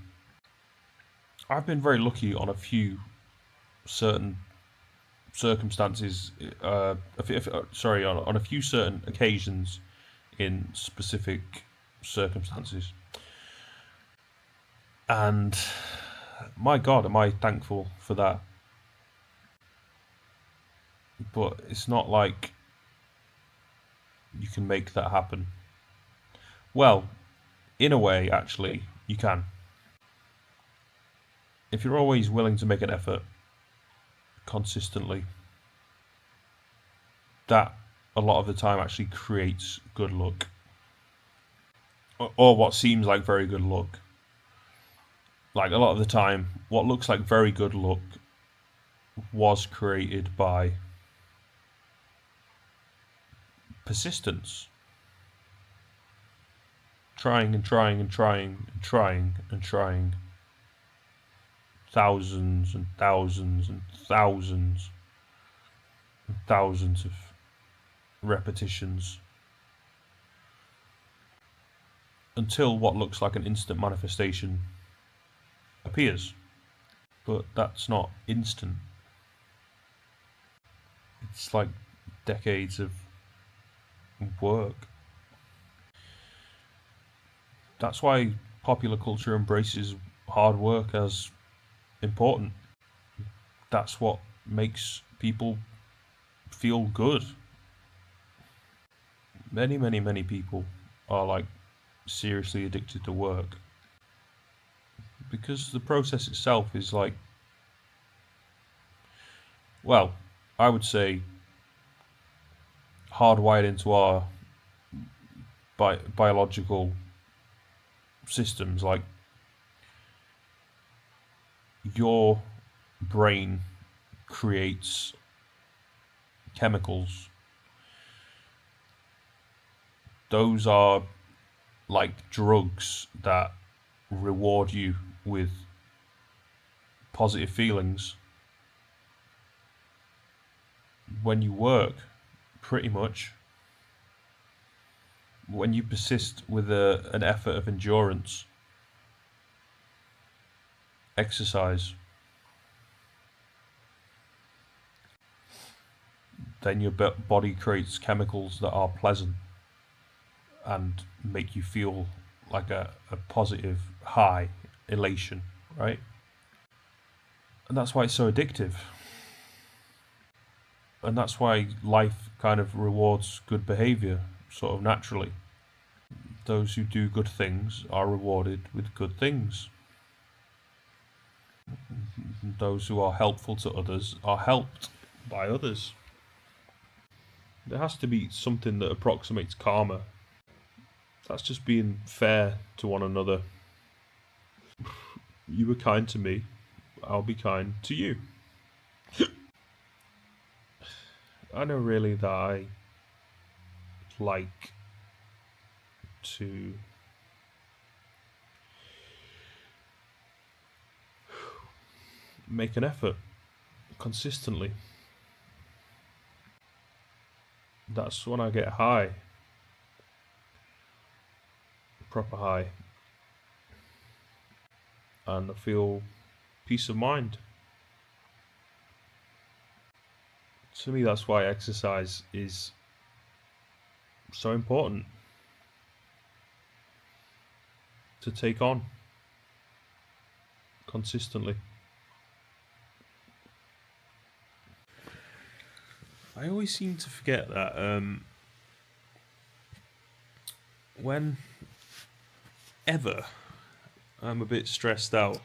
I've been very lucky on a few certain circumstances, on a few certain occasions in specific circumstances. And my God, am I thankful for that. But it's not like you can make that happen. Well, in a way, actually, you can. If you're always willing to make an effort consistently, that a lot of the time actually creates good luck. Or what seems like very good luck. Like a lot of the time, what looks like very good luck was created by persistence. Trying and trying and trying and trying and trying. Thousands and thousands and thousands and thousands of repetitions. Until what looks like an instant manifestation appears. But that's not instant. It's like decades of work. That's why popular culture embraces hard work as important. That's what makes people feel good many people are like seriously addicted to work because the process itself is like, well, I would say hardwired into our biological systems. Like your brain creates chemicals. Those are like drugs that reward you with positive feelings when you work, pretty much. When you persist with an effort of endurance, exercise, then your body creates chemicals that are pleasant and make you feel like a positive high, elation, right? And that's why it's so addictive. And that's why life kind of rewards good behavior, sort of naturally. Those who do good things are rewarded with good things. Those who are helpful to others are helped by others. There has to be something that approximates karma. That's just being fair to one another. You were kind to me, I'll be kind to you. I know really that I like to make an effort consistently. That's when I get high. Proper high. And I feel peace of mind. To me, that's why exercise is so important to take on consistently. I always seem to forget that whenever I'm a bit stressed out,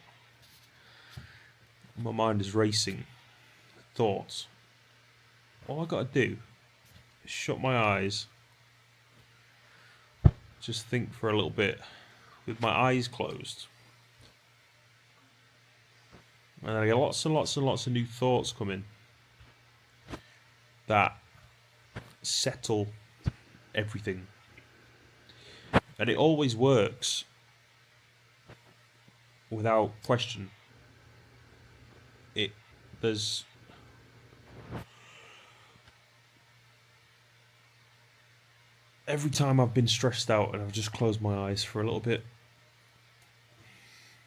my mind is racing, thoughts. All I gotta do is shut my eyes, just think for a little bit with my eyes closed. And I get lots and lots and lots of new thoughts coming that settle everything. And it always works without question. There's every time I've been stressed out and I've just closed my eyes for a little bit,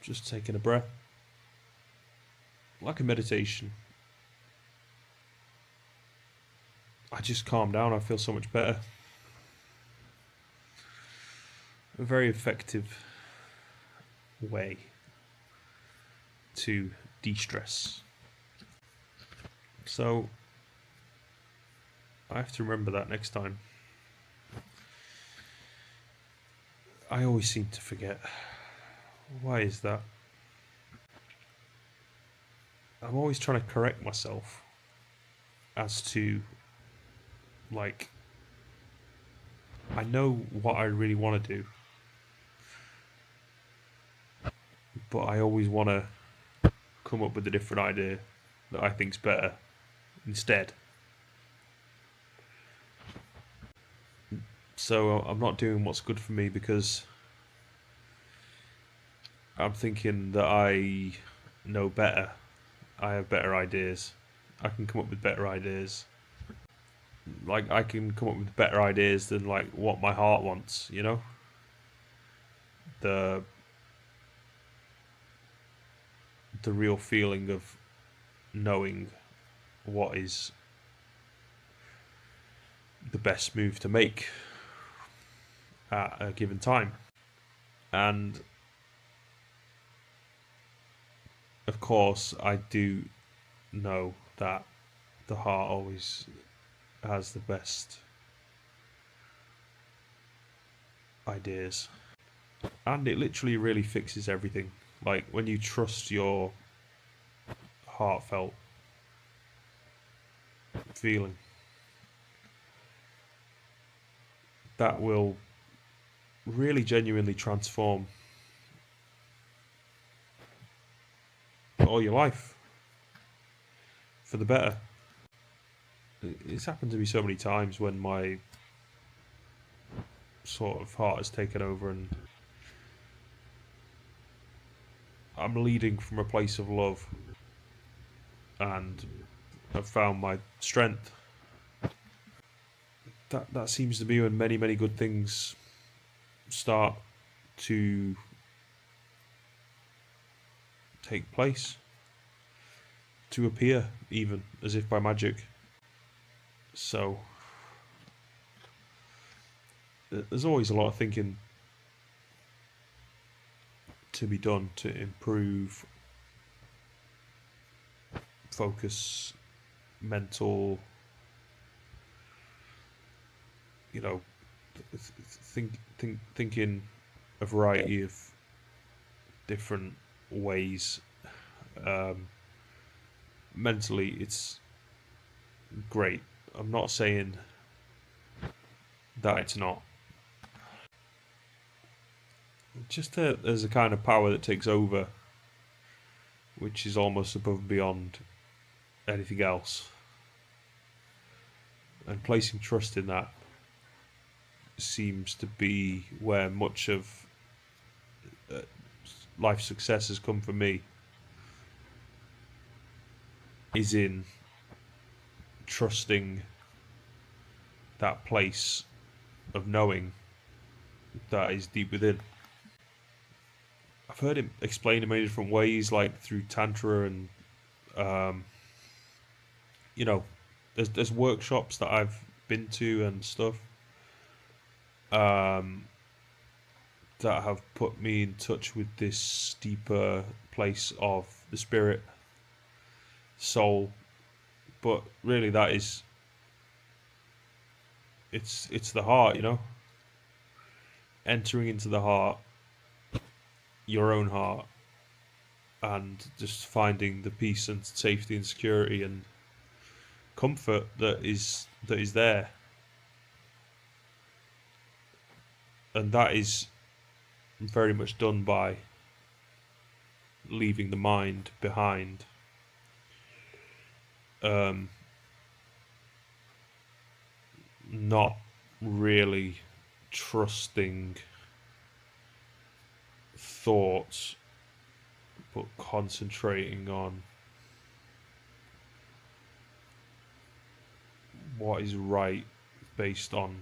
just taking a breath, like a meditation, I just calm down. I feel so much better. A very effective way to de-stress. So I have to remember that next time. I always seem to forget. Why is that? I'm always trying to correct myself as to, like, I know what I really want to do, but I always want to come up with a different idea that I think's better instead. So I'm not doing what's good for me because I'm thinking that I know better. I have better ideas. I can come up with better ideas. Like, I can come up with better ideas than, like, what my heart wants, you know? The real feeling of knowing what is the best move to make at a given time. And of course, I do know that the heart always has the best ideas. And it literally really fixes everything. Like when you trust your heartfelt feeling, that will really genuinely transform all your life for the better. It's happened to me so many times when my sort of heart has taken over and I'm leading from a place of love and I've found my strength. That seems to be when many good things start to take place, to appear even as if by magic. So there's always a lot of thinking to be done to improve focus, mental, thinking a variety of different ways. Mentally, it's great. I'm not saying that it's not. Just there's a kind of power that takes over, which is almost above and beyond anything else. And placing trust in that seems to be where much of life success has come for me, is in trusting that place of knowing that is deep within. I've heard it explained in many different ways, like through Tantra and, there's workshops that I've been to and stuff that have put me in touch with this deeper place of the spirit, soul. But really that is, it's the heart, entering into the heart, your own heart, and just finding the peace and safety and security and comfort that is there. And that is very much done by leaving the mind behind. Not really trusting thoughts, but concentrating on what is right based on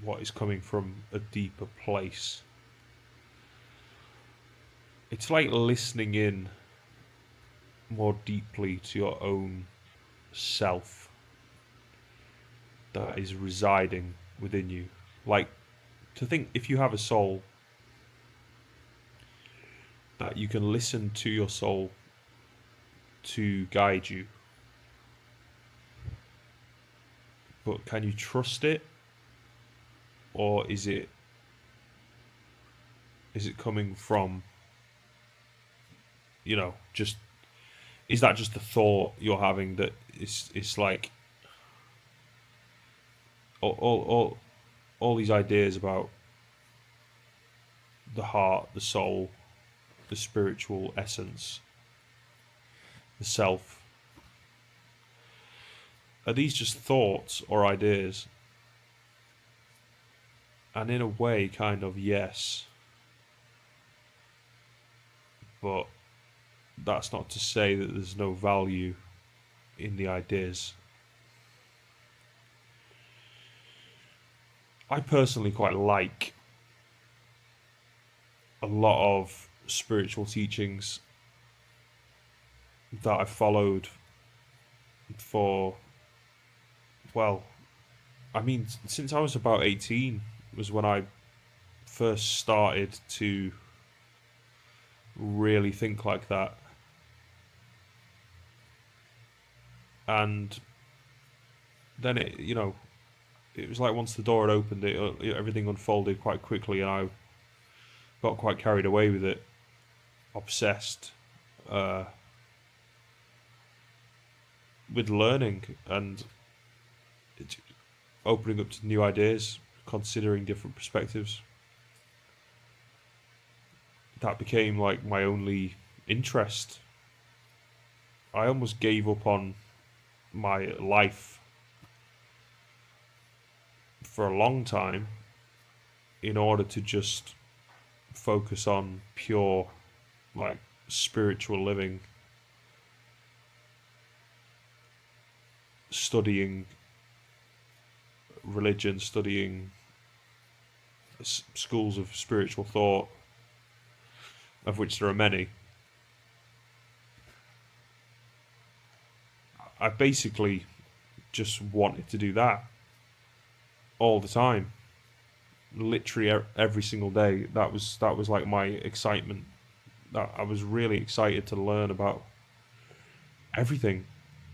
what is coming from a deeper place. It's like listening in more deeply to your own self that is residing within you. Like, to think if you have a soul, that you can listen to your soul to guide you. But can you trust it? Or is it coming from, just, is that just a thought you're having that it's like all these ideas about the heart, the soul, the spiritual essence, the self, are these just thoughts or ideas? And in a way, kind of, yes. But that's not to say that there's no value in the ideas. I personally quite like a lot of spiritual teachings that I've followed for, since I was about 18 was when I first started to really think like that. And then it was like once the door had opened, everything unfolded quite quickly, and I got quite carried away with it, obsessed with learning and opening up to new ideas, considering different perspectives. That became like my only interest. I almost gave up on my life for a long time in order to just focus on pure, like, spiritual living, studying religion, studying schools of spiritual thought, of which there are many. I basically just wanted to do that all the time, literally every single day. That was like my excitement. That I was really excited to learn about everything,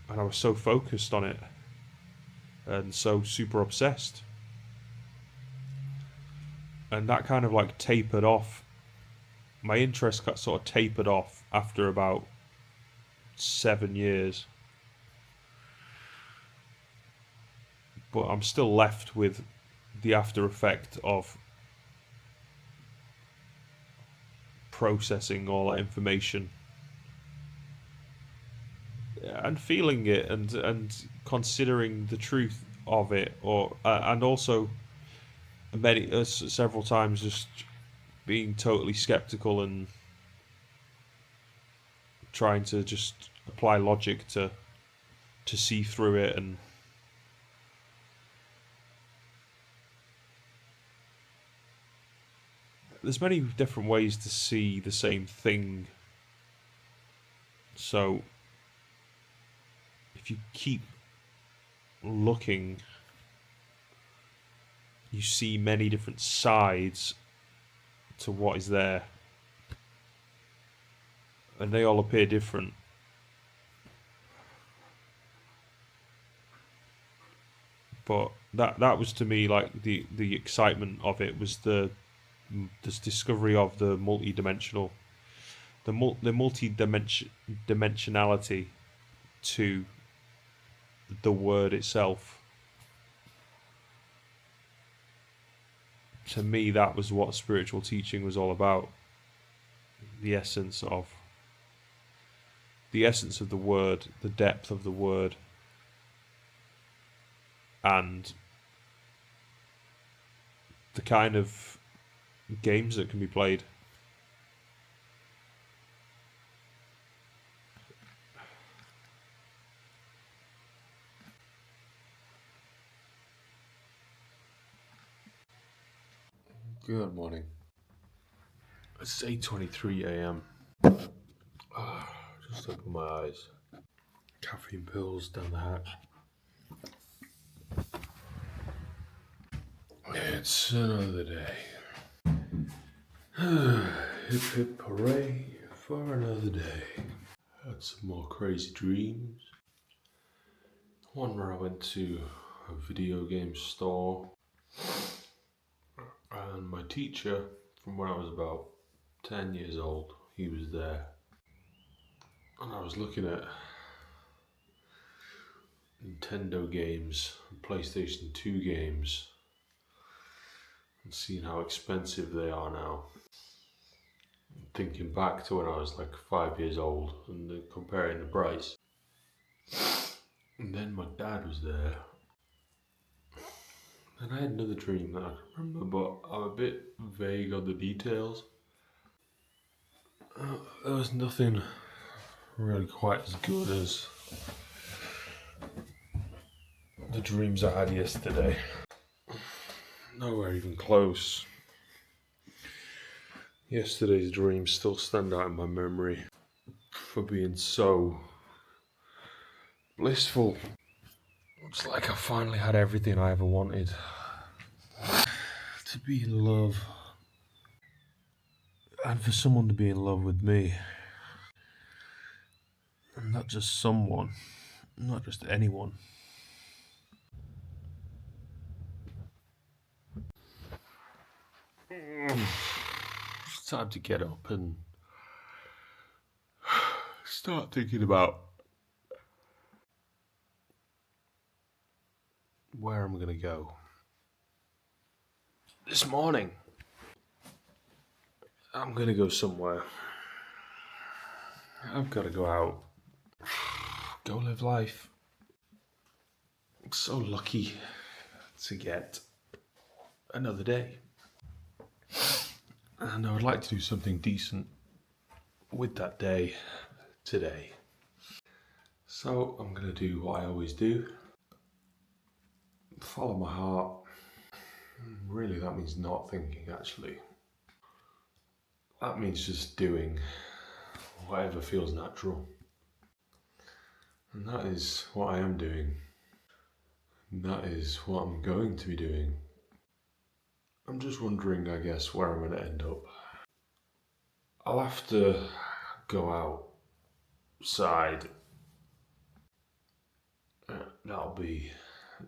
and I was so focused on it and so super obsessed. And that kind of like tapered off. My interest got sort of tapered off after about 7 years. But I'm still left with the after effect of processing all that information and feeling it and considering the truth of it, or and also several times just being totally skeptical and trying to just apply logic to see through it. And there's many different ways to see the same thing. So if you keep looking, you see many different sides to what is there, and they all appear different. But that was, to me, like the excitement of it was this discovery of the multi-dimensional, the multi-dimensionality to the word itself. To me, that was what spiritual teaching was all about. The essence of the word, the depth of the word, and the kind of games that can be played. Good morning. It's 8:23 a.m. Just open my eyes. Caffeine pills down the hatch. It's another day. Hip hip hooray for another day. Had some more crazy dreams. One where I went to a video game store, and my teacher from when I was about 10 years old, he was there. And I was looking at Nintendo games, PlayStation 2 games, and seeing how expensive they are now. Thinking back to when I was like 5 years old and then comparing the price. And then my dad was there. And I had another dream that I can remember, but I'm a bit vague on the details. There was nothing really quite as good as the dreams I had yesterday. Nowhere even close. Yesterday's dreams still stand out in my memory for being so blissful. It's like I finally had everything I ever wanted. To be in love. And for someone to be in love with me. And not just someone. Not just anyone. It's time to get up and start thinking about where I'm going to go. This morning, I'm going to go somewhere. I've got to go out, go live life. I'm so lucky to get another day. And I would like to do something decent with that day today. So I'm going to do what I always do. Follow my heart. Really, that means not thinking, actually. That means just doing whatever feels natural. And that is what I am doing. And that is what I'm going to be doing. I'm just wondering, I guess, where I'm going to end up. I'll have to go outside. That'll be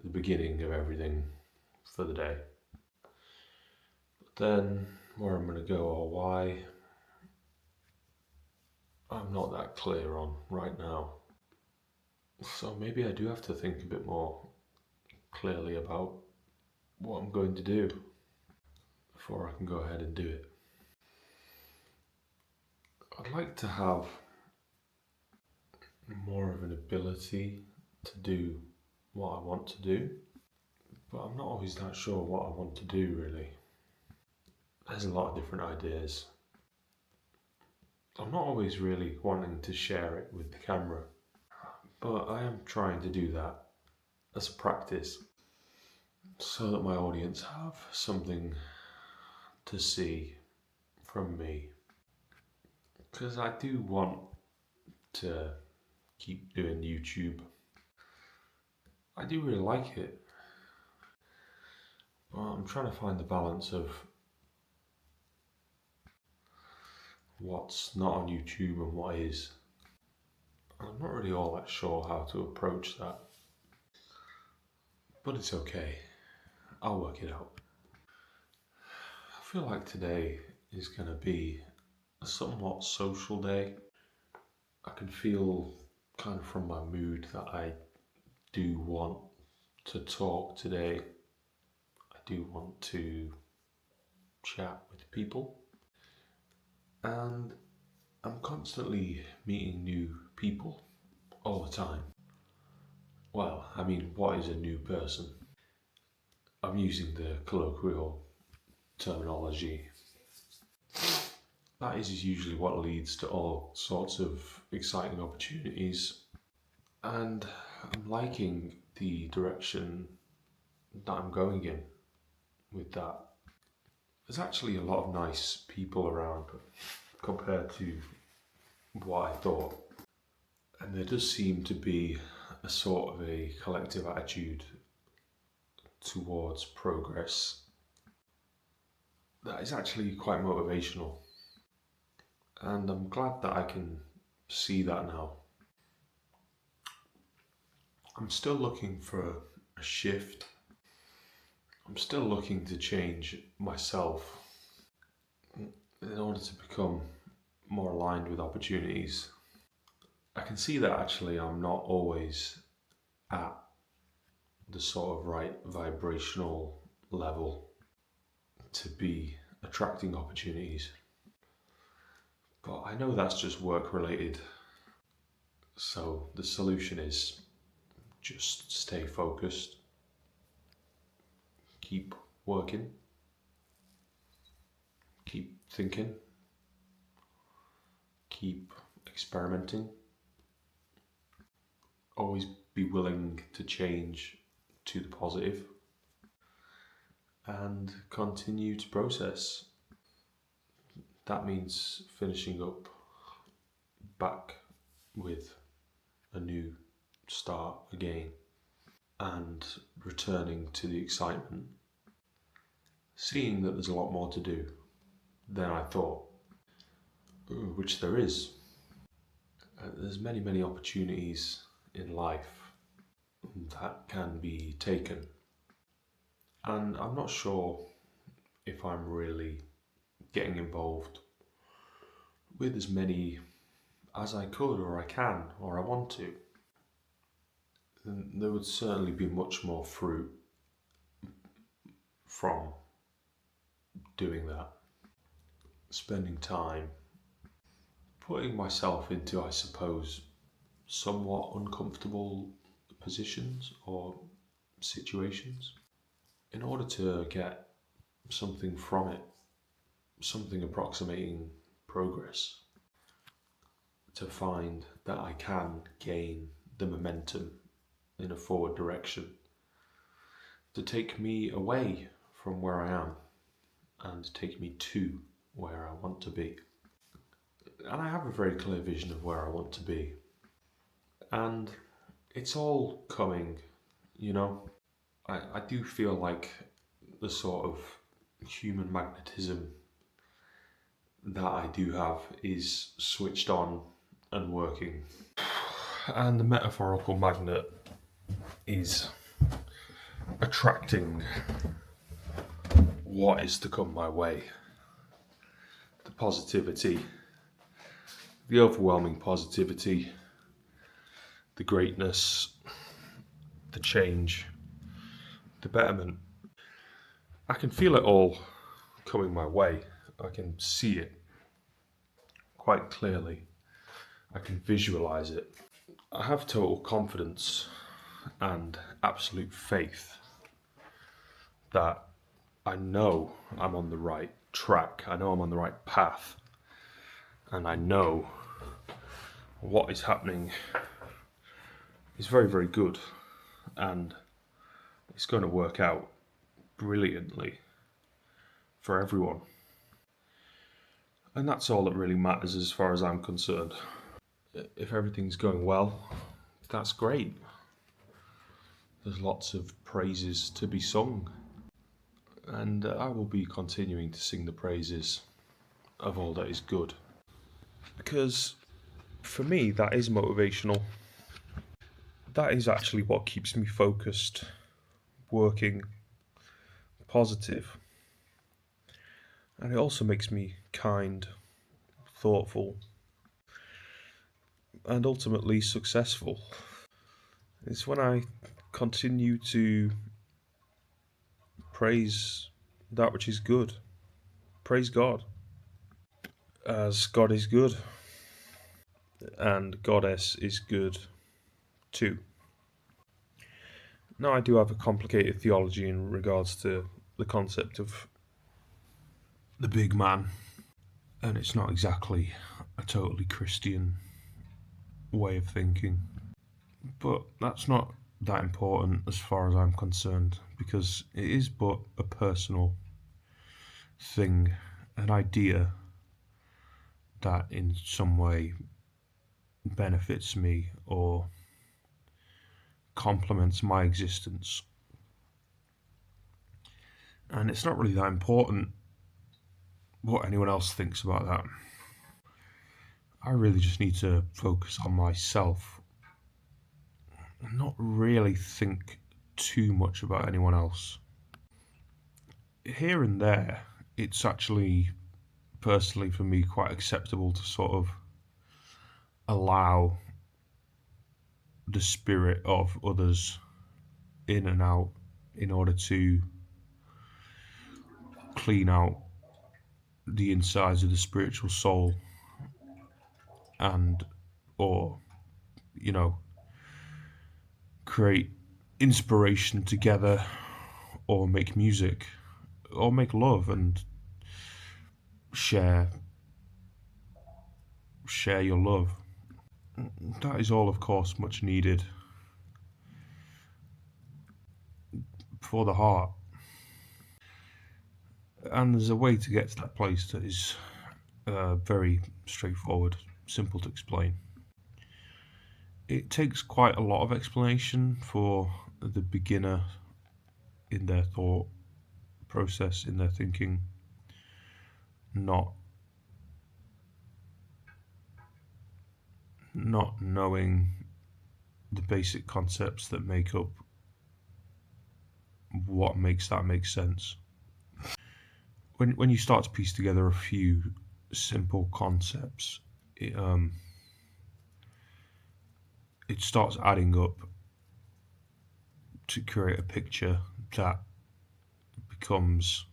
the beginning of everything for the day. But then, where I'm going to go or why, I'm not that clear on right now. So maybe I do have to think a bit more clearly about what I'm going to do before I can go ahead and do it. I'd like to have more of an ability to do what I want to do, but I'm not always that sure what I want to do, really. There's a lot of different ideas. I'm not always really wanting to share it with the camera, but I am trying to do that as a practice so that my audience have something to see from me. Because I do want to keep doing YouTube. I do really like it. But I'm trying to find the balance of what's not on YouTube and what is. I'm not really all that sure how to approach that. But it's okay. I'll work it out. I feel like today is going to be a somewhat social day. I can feel kind of from my mood that I do want to talk today. I do want to chat with people. And I'm constantly meeting new people all the time. Well, I mean, what is a new person? I'm using the colloquial terminology. That is usually what leads to all sorts of exciting opportunities. And I'm liking the direction that I'm going in with that. There's actually a lot of nice people around compared to what I thought. And there does seem to be a sort of a collective attitude towards progress that is actually quite motivational. And I'm glad that I can see that now. I'm still looking for a shift. I'm still looking to change myself in order to become more aligned with opportunities. I can see that actually I'm not always at the sort of right vibrational level to be attracting opportunities. But I know that's just work related. So the solution is just stay focused, keep working, keep thinking, keep experimenting, always be willing to change to the positive, and continue to process. That means finishing up back with a new start again and returning to the excitement, seeing that there's a lot more to do than I thought, which there is. There's many opportunities in life that can be taken, and I'm not sure if I'm really getting involved with as many as I could, or I can, or I want to, then there would certainly be much more fruit from doing that. Spending time putting myself into, I suppose, somewhat uncomfortable positions or situations in order to get something from it, something approximating progress, to find that I can gain the momentum in a forward direction to take me away from where I am and take me to where I want to be. And I have a very clear vision of where I want to be. And it's all coming, you know. I do feel like the sort of human magnetism that I do have is switched on and working. And the metaphorical magnet is attracting what is to come my way. The positivity, the overwhelming positivity, the greatness, the change, the betterment. I can feel it all coming my way. I can see it quite clearly. I can visualize it. I have total confidence and absolute faith that I know I'm on the right track. I know I'm on the right path. And I know what is happening is very, very good. And it's going to work out brilliantly for everyone. And that's all that really matters as far as I'm concerned. If everything's going well, that's great. There's lots of praises to be sung. And I will be continuing to sing the praises of all that is good. Because for me, that is motivational. That is actually what keeps me focused, working, positive. And it also makes me kind, thoughtful, and ultimately successful. It's when I continue to praise that which is good. Praise God, as God is good, and Goddess is good too. Now, I do have a complicated theology in regards to the concept of the big man, and it's not exactly a totally Christian way of thinking. But that's not that important as far as I'm concerned, because it is but a personal thing, an idea that in some way benefits me or complements my existence. And it's not really that important what anyone else thinks about that. I really just need to focus on myself and not really think too much about anyone else. Here and there, it's actually, personally for me, quite acceptable to sort of allow the spirit of others in and out in order to clean out the insides of the spiritual soul and, or, you know, create inspiration together, or make music, or make love and share your love. That is all, of course, much needed for the heart. And there's a way to get to that place that is very straightforward, simple to explain. It takes quite a lot of explanation for the beginner in their thought process, in their thinking, not knowing the basic concepts that make up what makes that make sense. when you start to piece together a few simple concepts, it starts adding up to create a picture that becomes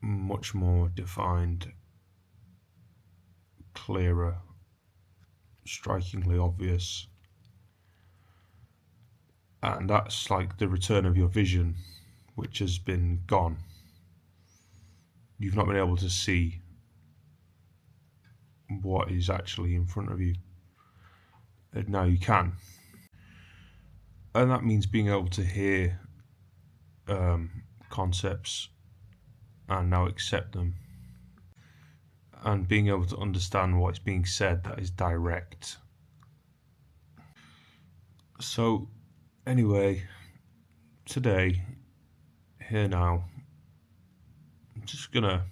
much more defined, clearer, strikingly obvious. And that's like the return of your vision, which has been gone. You've not been able to see what is actually in front of you. And now you can. And that means being able to hear concepts and now accept them. And being able to understand what's being said that is direct. So, anyway, today, here now, I'm just gonna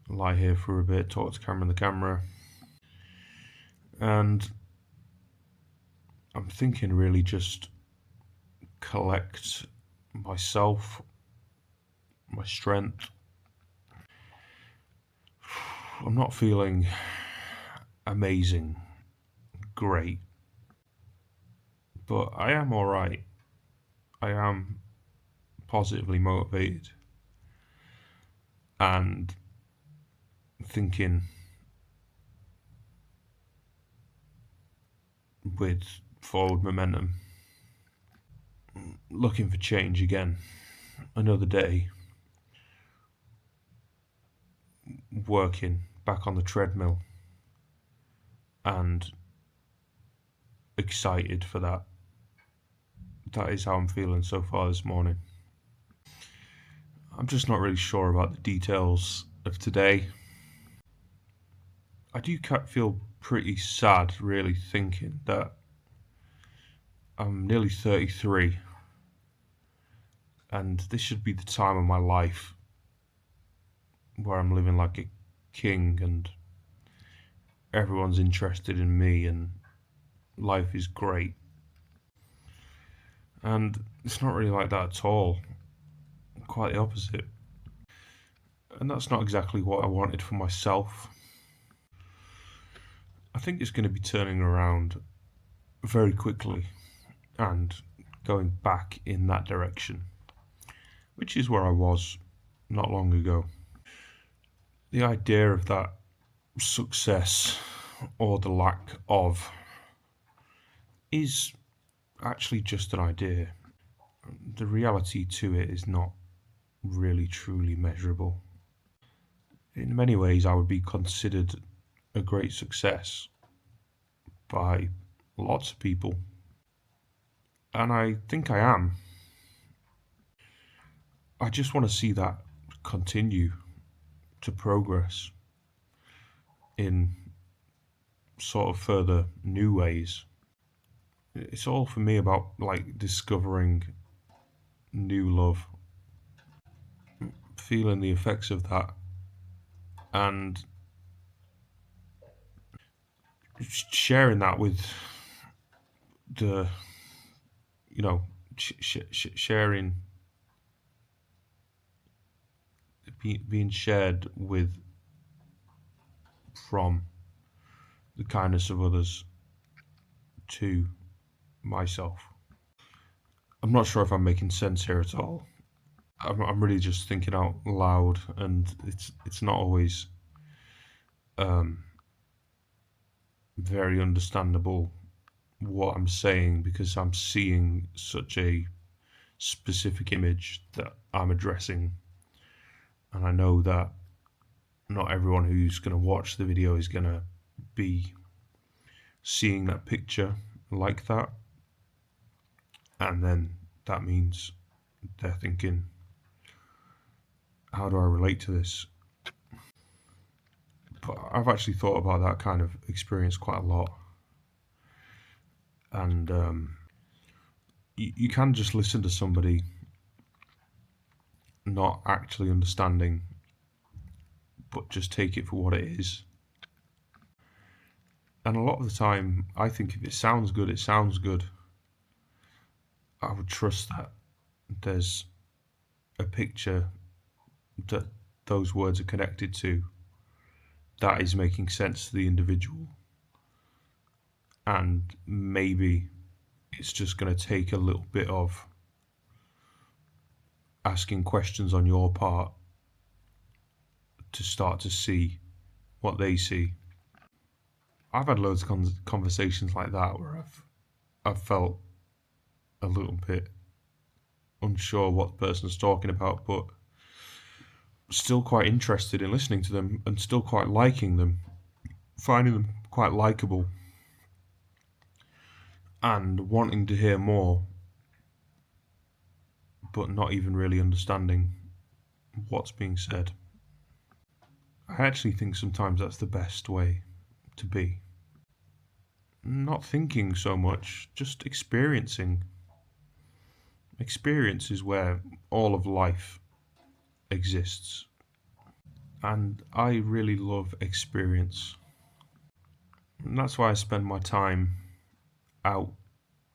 lie here for a bit, talk to the camera, and I'm thinking really just collect myself, my strength. I'm not feeling amazing, great, but I am alright. I am positively motivated and thinking with forward momentum, looking for change again. Another day, working back on the treadmill and excited for that. That is how I'm feeling so far this morning. I'm just not really sure about the details of today. I do feel pretty sad, really, thinking that I'm nearly 33 and this should be the time of my life where I'm living like a king and everyone's interested in me and life is great. And it's not really like that at all. Quite the opposite. And that's not exactly what I wanted for myself. I think it's going to be turning around very quickly and going back in that direction, which is where I was not long ago. The idea of that success or the lack of is actually just an idea. The reality to it is not really truly measurable. In many ways, I would be considered a great success by lots of people, and I think I am. I just want to see that continue to progress in sort of further new ways. It's all for me about like discovering new love, feeling the effects of that, and sharing that with the, sharing, being shared with from the kindness of others to myself. I'm not sure if I'm making sense here at all. I'm really just thinking out loud, and it's not always very understandable what I'm saying because I'm seeing such a specific image that I'm addressing, and I know that not everyone who's going to watch the video is going to be seeing that picture like that, and then that means they're thinking, how do I relate to this? But I've actually thought about that kind of experience quite a lot, and you can just listen to somebody not actually understanding, but just take it for what it is. And a lot of the time, I think if it sounds good, it sounds good. I would trust that there's a picture that those words are connected to that is making sense to the individual. And maybe it's just going to take a little bit of asking questions on your part to start to see what they see. I've had loads of conversations like that where I've felt a little bit unsure what the person's talking about, but still quite interested in listening to them and still quite liking them, finding them quite likable and wanting to hear more, but not even really understanding what's being said. I actually think sometimes that's the best way to be. Not thinking so much, just experiencing. Experience is where all of life exists. And I really love experience. And that's why I spend my time out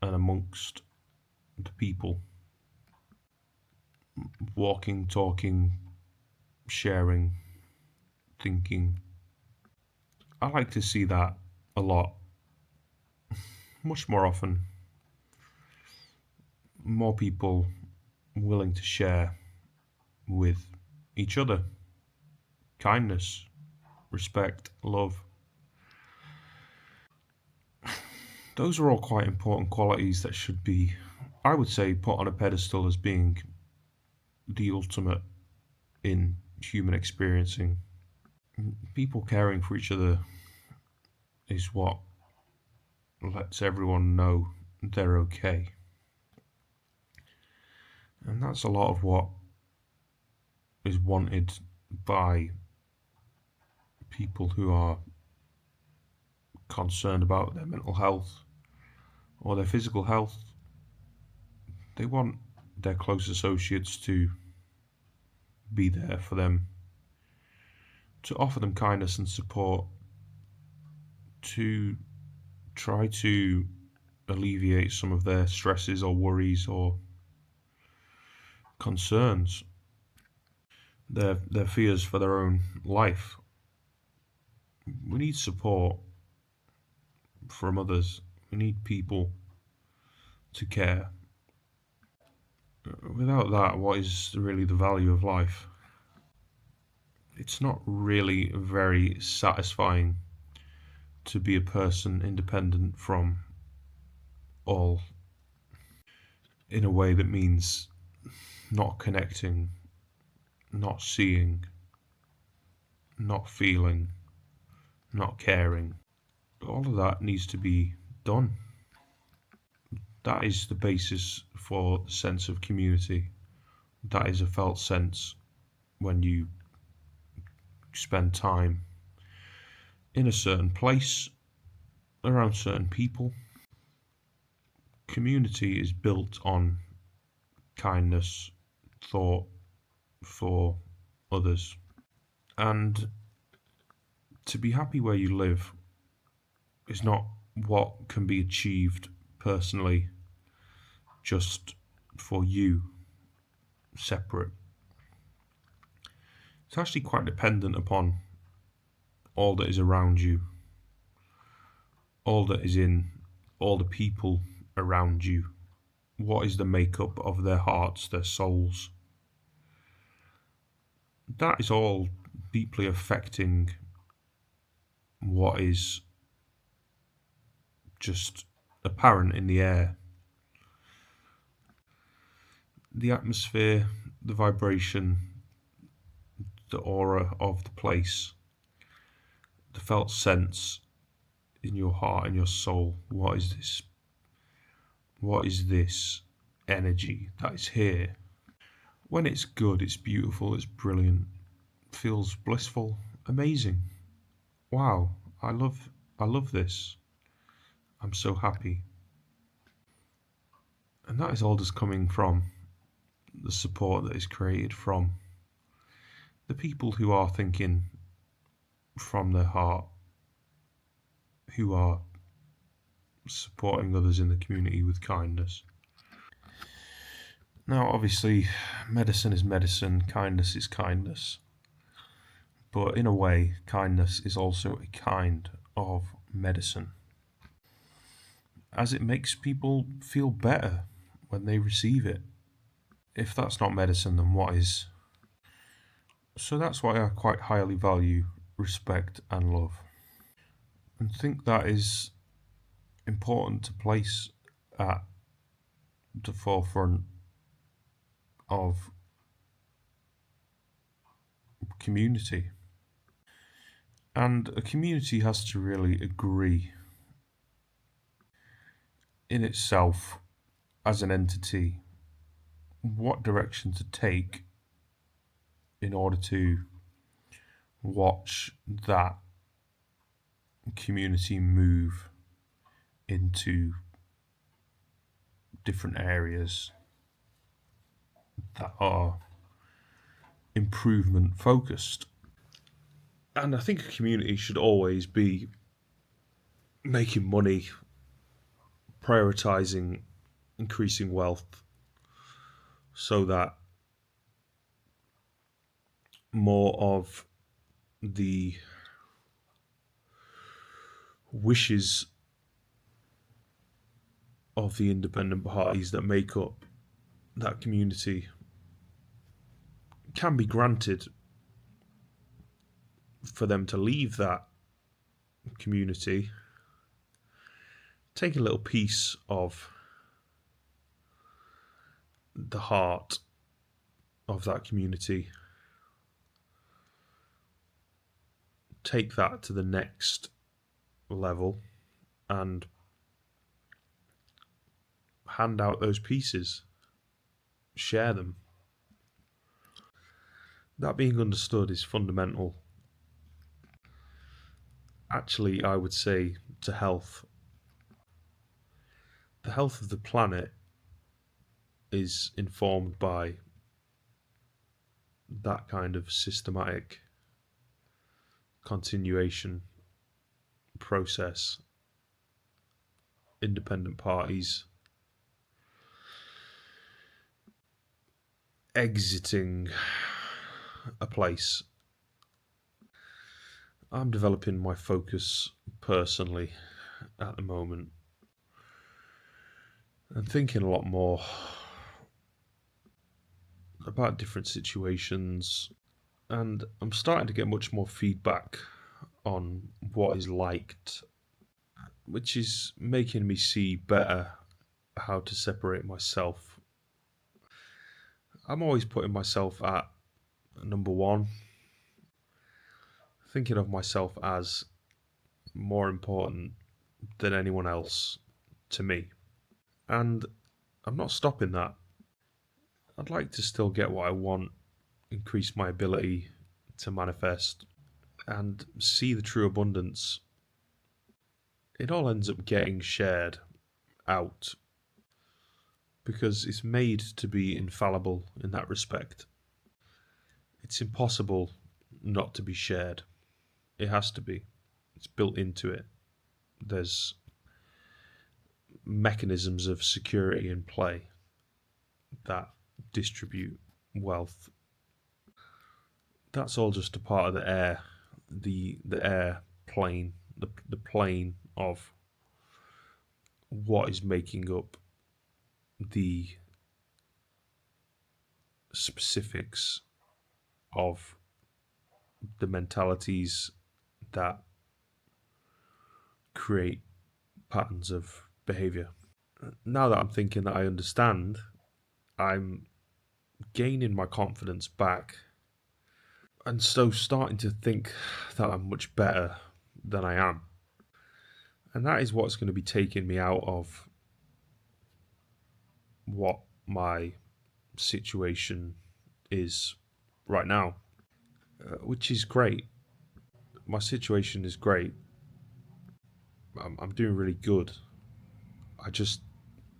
and amongst the people. Walking, talking, sharing, thinking. I like to see that a lot. Much more often. More people willing to share with each other. Kindness, respect, love. Those are all quite important qualities that should be, I would say, put on a pedestal as being the ultimate in human experiencing. People caring for each other is what lets everyone know they're okay. And that's a lot of what is wanted by people who are concerned about their mental health or their physical health. They want their close associates to be there for them, to offer them kindness and support, to try to alleviate some of their stresses or worries or concerns, their fears for their own life. We need support from others. We need people to care. Without that, what is really the value of life? It's not really very satisfying to be a person independent from all, in a way that means not connecting, not seeing, not feeling, not caring. All of that needs to be done. That is the basis for the sense of community. That is a felt sense when you spend time in a certain place, around certain people. Community is built on kindness, thought for others. And to be happy where you live is not what can be achieved personally just for you, separate. It's actually quite dependent upon all that is around you, all that is in all the people around you. What is the makeup of their hearts, their souls? That is all deeply affecting what is just apparent in the air. The atmosphere, the vibration, the aura of the place, the felt sense in your heart and your soul. What is this? What is this energy that is here? When it's good, it's beautiful, it's brilliant, feels blissful, amazing. Wow, I love this. I'm so happy. And that is all just coming from the support that is created from the people who are thinking from their heart, who are supporting others in the community with kindness. Now, obviously, medicine is medicine, kindness is kindness. But in a way, kindness is also a kind of medicine, as it makes people feel better when they receive it. If that's not medicine, then what is? So that's why I quite highly value respect and love, and think that is important to place at the forefront of community. And a community has to really agree in itself as an entity what direction to take in order to watch that community move into different areas that are improvement focused. And I think a community should always be making money, prioritizing increasing wealth, so that more of the wishes of the independent parties that make up that community can be granted for them to leave that community, take a little piece of the heart of that community, take that to the next level, and hand out those pieces, share them. That being understood is fundamental. Actually, I would say to health. The health of the planet is informed by that kind of systematic continuation process. Independent parties exiting a place. I'm developing my focus personally at the moment and thinking a lot more about different situations, and I'm starting to get much more feedback on what is liked, which is making me see better how to separate myself. I'm always putting myself at number one, thinking of myself as more important than anyone else to me. And I'm not stopping that. I'd like to still get what I want, increase my ability to manifest, and see the true abundance. It all ends up getting shared out because it's made to be infallible in that respect. It's impossible not to be shared. It has to be. It's built into it. There's mechanisms of security in play that distribute wealth. That's all just a part of the air, the air plane, the plane of what is making up the specifics of the mentalities that create patterns of behavior. Now that I'm thinking that I understand, I'm gaining my confidence back, and so starting to think that I'm much better than I am. And that is what's going to be taking me out of what my situation is right now, which is great. My situation is great. I'm doing really good. I just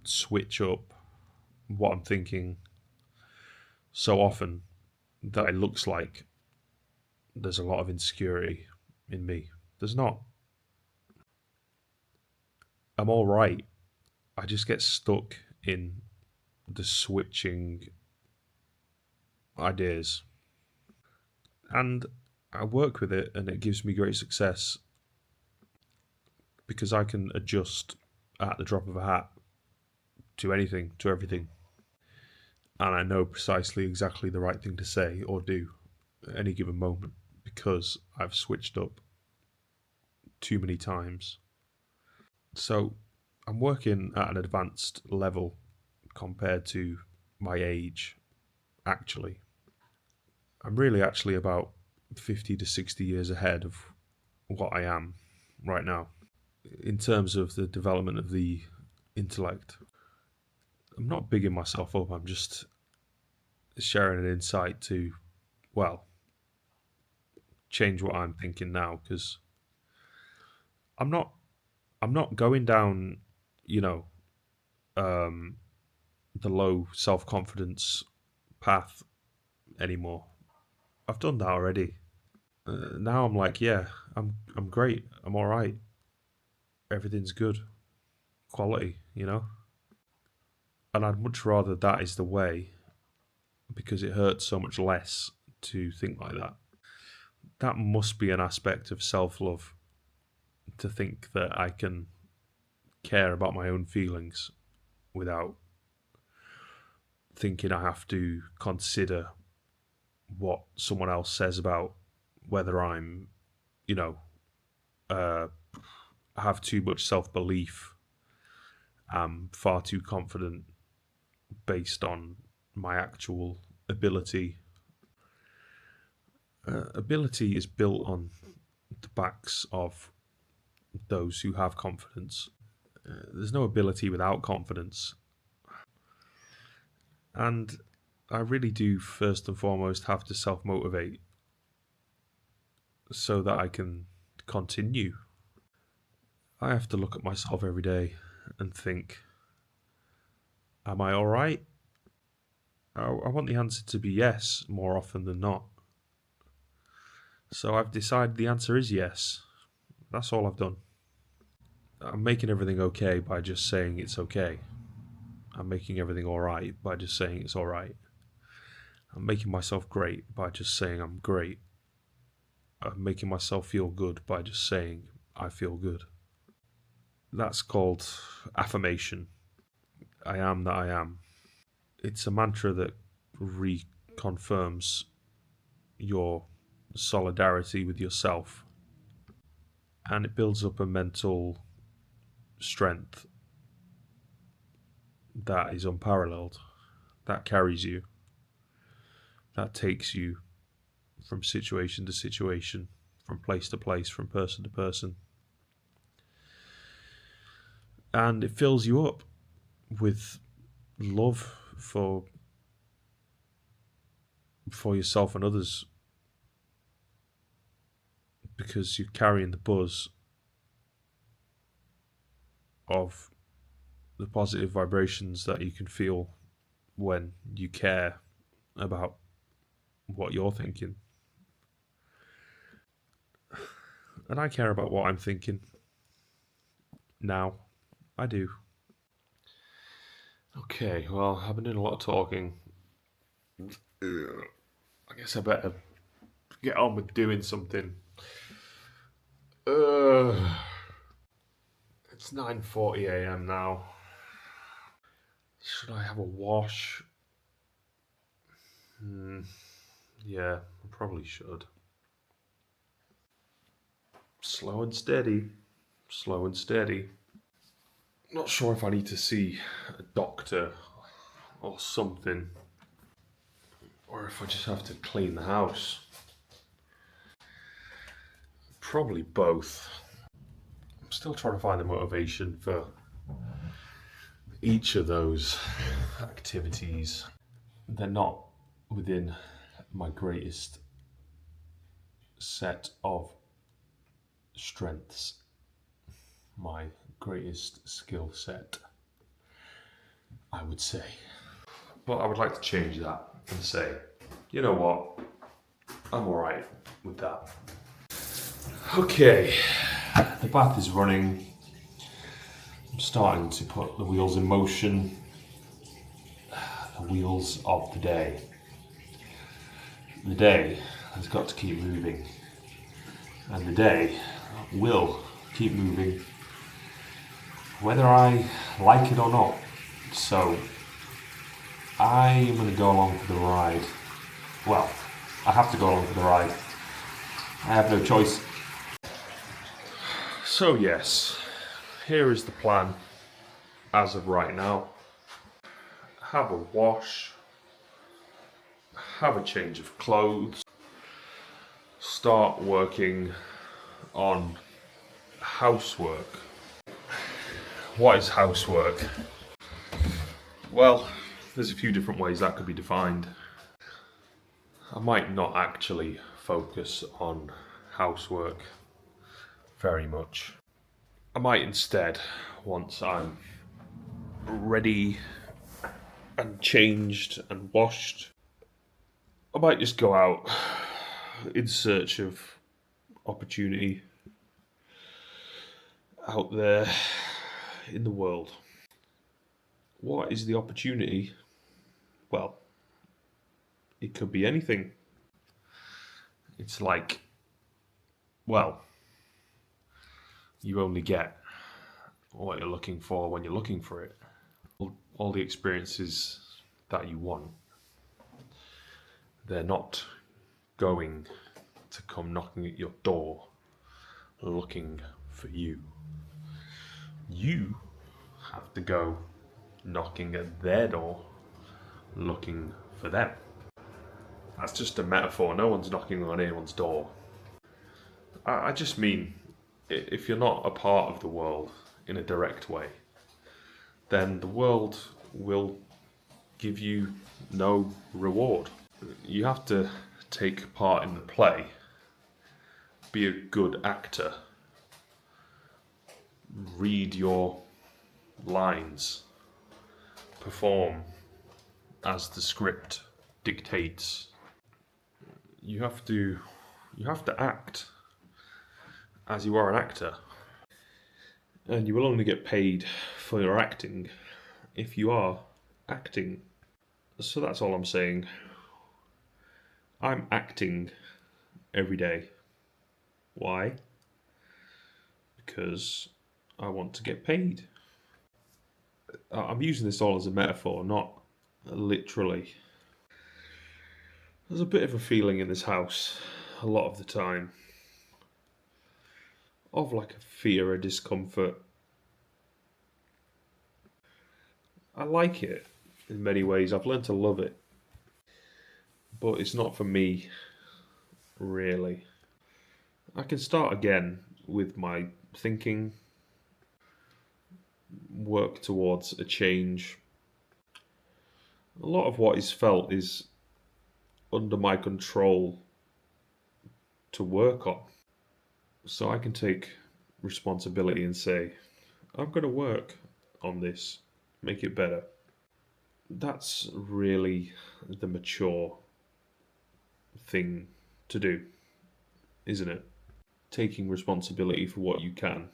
switch up what I'm thinking so often that it looks like there's a lot of insecurity in me. There's not. I'm all right. I just get stuck in the switching ideas. And I work with it, and it gives me great success because I can adjust at the drop of a hat to anything, to everything. And I know precisely exactly the right thing to say or do at any given moment because I've switched up too many times. So I'm working at an advanced level compared to my age, actually. I'm really actually about 50 to 60 years ahead of what I am right now in terms of the development of the intellect. I'm not bigging myself up, I'm just sharing an insight to, well, change what I'm thinking now, because I'm not going down, you know, the low self-confidence path anymore. I've done that already. Now I'm like, yeah, I'm great. I'm all right. Everything's good. Quality, you know? And I'd much rather that is the way because it hurts so much less to think like that. That must be an aspect of self-love, to think that I can care about my own feelings without thinking I have to consider what someone else says about whether I'm, you know, have too much self-belief. I'm far too confident based on my actual ability. Ability is built on the backs of those who have confidence. There's no ability without confidence. And I really do, first and foremost, have to self-motivate so that I can continue. I have to look at myself every day and think, am I all right? I want the answer to be yes more often than not. So I've decided the answer is yes. That's all I've done. I'm making everything okay by just saying it's okay. I'm making everything all right by just saying it's all right. I'm making myself great by just saying I'm great. I'm making myself feel good by just saying I feel good. That's called affirmation. I am that I am. It's a mantra that reconfirms your solidarity with yourself, and it builds up a mental strength that is unparalleled, that carries you, that takes you from situation to situation, from place to place, from person to person, and it fills you up with love for yourself and others, because you're carrying the buzz of the positive vibrations that you can feel when you care about what you're thinking. And I care about what I'm thinking now. I do. Okay, well, I've been doing a lot of talking. I guess I better get on with doing something. It's 9:40 a.m. now. Should I have a wash? Yeah, I probably should. Slow and steady. Slow and steady. Not sure if I need to see a doctor or something, or if I just have to clean the house. Probably both. I'm still trying to find the motivation for each of those activities. They're not within my greatest set of strengths, my greatest skill set, I would say. But I would like to change that and say, you know what, I'm alright with that. Okay, the bath is running. I'm starting to put the wheels in motion. wheels of the day. The day has got to keep moving, and the day will keep moving whether I like it or not. So I am going to go along for the ride. Well, I have to go along for the ride. I have no choice. So yes, here is the plan as of right now. Have a wash, have a change of clothes, start working on housework. What is housework? Well, there's a few different ways that could be defined. I might not actually focus on housework very much. I might instead, once I'm ready and changed and washed, I might just go out in search of opportunity out there in the world. What is the opportunity? Well, it could be anything. It's like, well, you only get what you're looking for when you're looking for it. All the experiences that you want, they're not going to come knocking at your door looking for you. You have to go knocking at their door looking for them. That's just a metaphor. No one's knocking on anyone's door. I just mean, if you're not a part of the world in a direct way, then the world will give you no reward. You have to take part in the play, be a good actor, read your lines, perform as the script dictates. You have to act as you are an actor. And you will only get paid for your acting if you are acting. So that's all I'm saying. I'm acting every day. Why? Because I want to get paid. I'm using this all as a metaphor, not literally. There's a bit of a feeling in this house a lot of the time of like a fear, a discomfort. I like it in many ways. I've learned to love it. But it's not for me, really. I can start again with my thinking, work towards a change. A lot of what is felt is under my control to work on. So I can take responsibility and say, I'm going to work on this, make it better. That's really the mature thing to do, isn't it? Taking responsibility for what you can,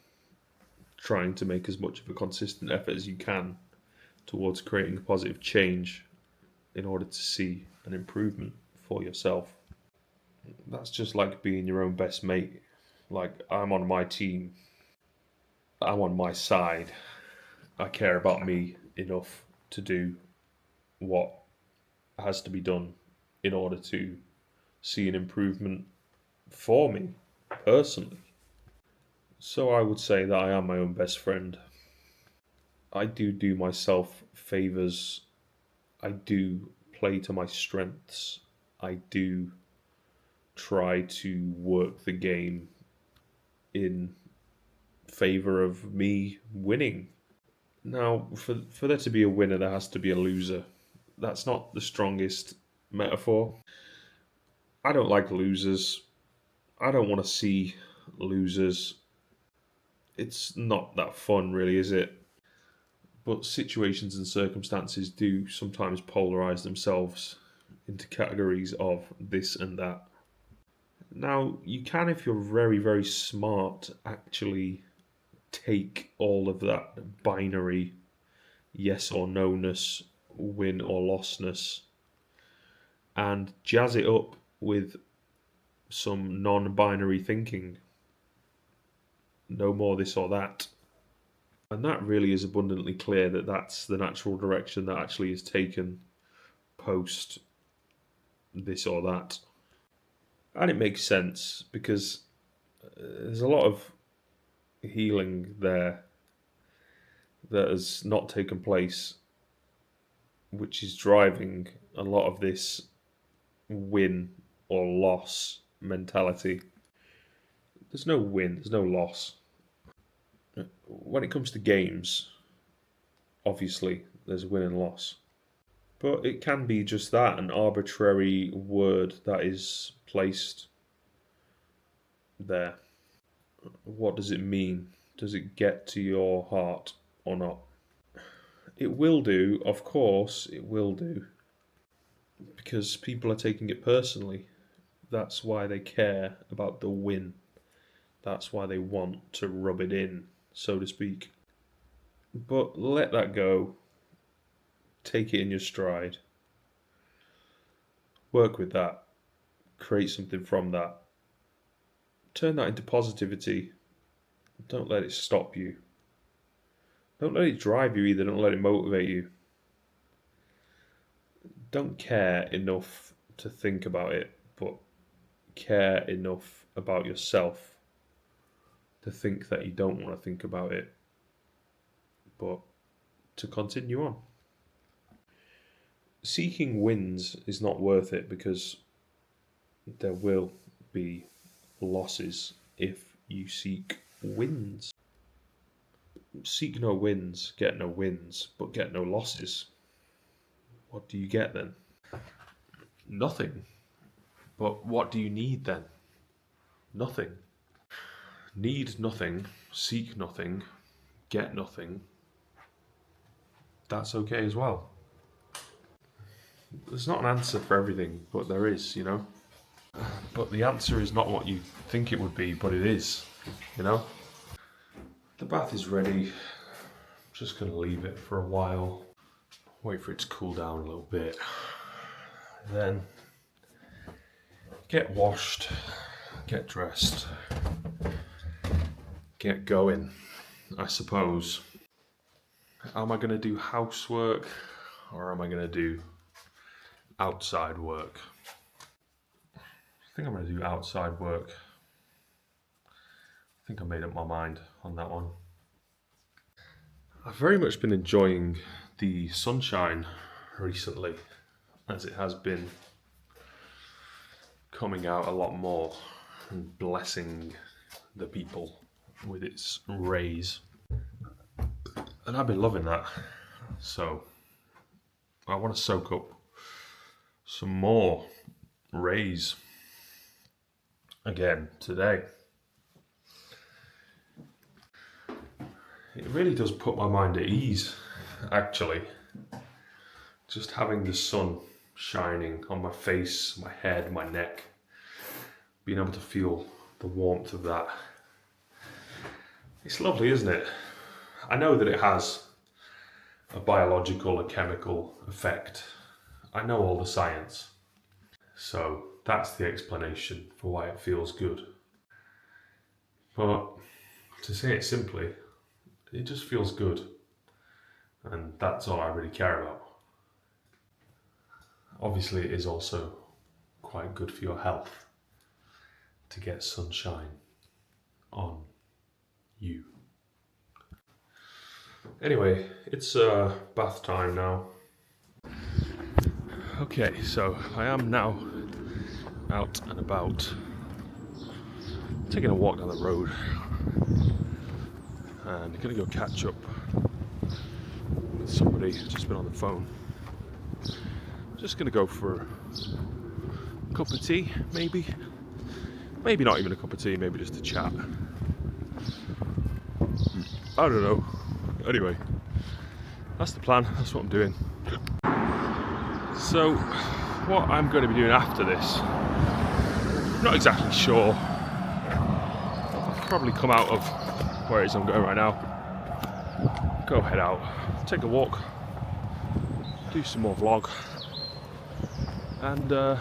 trying to make as much of a consistent effort as you can towards creating a positive change in order to see an improvement for yourself. That's just like being your own best mate. Like, I'm on my team, I'm on my side, I care about me enough to do what has to be done in order to see an improvement for me personally. So I would say that I am my own best friend. I do myself favors. I do play to my strengths. I do try to work the game in favor of me winning. Now, for there to be a winner, there has to be a loser. That's not the strongest metaphor. I don't like losers. I don't want to see losers. It's not that fun, really, is it? But situations and circumstances do sometimes polarize themselves into categories of this and that. Now, you can, if you're very, very smart, actually take all of that binary yes or no-ness win or lostness and jazz it up with some non-binary thinking. No more this or that. And that really is abundantly clear that that's the natural direction that actually is taken post this or that. And it makes sense because there's a lot of healing there that has not taken place, which is driving a lot of this win or loss mentality. There's no win, there's no loss. When it comes to games, obviously there's win and loss. But it can be just that, an arbitrary word that is placed there. What does it mean? Does it get to your heart or not? It will do, of course, it will do. Because people are taking it personally. That's why they care about the win. That's why they want to rub it in, so to speak. But let that go. Take it in your stride. Work with that. Create something from that. Turn that into positivity. Don't let it stop you. Don't let it drive you either. Don't let it motivate you. Don't care enough to think about it, but care enough about yourself to think that you don't want to think about it, but to continue on. Seeking wins is not worth it because there will be losses if you seek wins. Seek no wins, get no wins, but get no losses. What do you get then? Nothing. But what do you need then? Nothing. Need nothing, seek nothing, get nothing. That's okay as well. There's not an answer for everything, but there is, you know. But the answer is not what you think it would be, but it is, you know. The bath is ready. I'm just going to leave it for a while. Wait for it to cool down a little bit. Then get washed, get dressed, get going, I suppose. Am I going to do housework or am I going to do outside work? I think I'm going to do outside work. I think I made up my mind on that one. I've very much been enjoying the sunshine recently, as it has been coming out a lot more and blessing the people with its rays. And I've been loving that. So I want to soak up some more rays again today. It really does put my mind at ease, actually. Just having the sun shining on my face, my head, my neck, being able to feel the warmth of that. It's lovely, isn't it? I know that it has a biological, a chemical effect. I know all the science. So that's the explanation for why it feels good. But to say it simply, it just feels good. And that's all I really care about. Obviously, it is also quite good for your health to get sunshine on you. Anyway, it's bath time now. Okay, so I am now out and about, taking a walk down the road, and gonna go catch up with somebody who's just been on the phone. Just gonna go for a cup of tea, maybe not even a cup of tea, maybe just a chat. I don't know. Anyway, that's the plan, that's what I'm doing. So, what I'm going to be doing after this, I'm not exactly sure. I'll probably come out of where it is I'm going right now, go head out, take a walk, do some more vlog, and I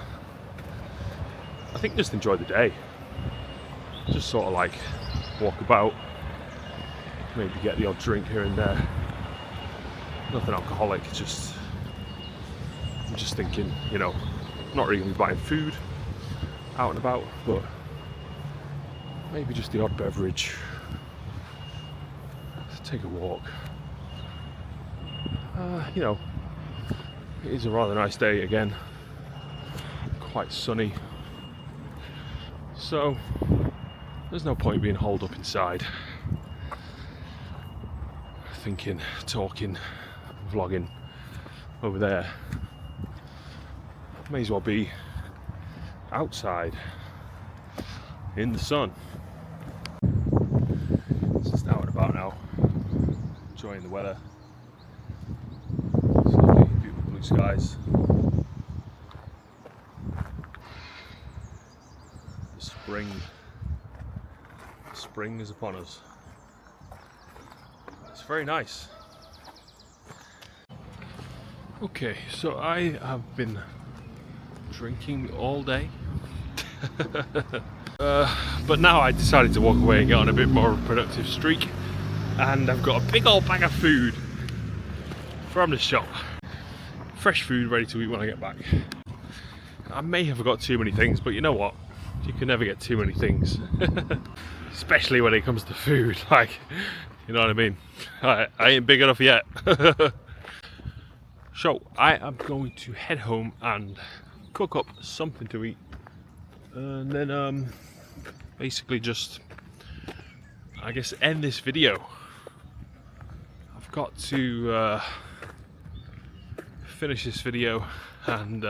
think just enjoy the day. Just sort of like walk about, maybe get the odd drink here and there. Nothing alcoholic, I'm just thinking, you know, I'm not really going to be buying food out and about, but maybe just the odd beverage, take a walk. You know, it is a rather nice day again, quite sunny, so there's no point being holed up inside, thinking, talking, vlogging over there. May as well be outside in the sun. Just out and about now, enjoying the weather. It's lovely, beautiful blue skies. Spring is upon us. It's very nice. Okay, so I have been drinking all day. But now I decided to walk away and get on a bit more of a productive streak, and I've got a big old bag of food from the shop. Fresh food ready to eat when I get back. I may have got too many things, but you know what? You can never get too many things. Especially when it comes to food, like, you know what I mean? I ain't big enough yet. So I am going to head home and cook up something to eat, and then basically just, I guess, end this video. I've got to finish this video and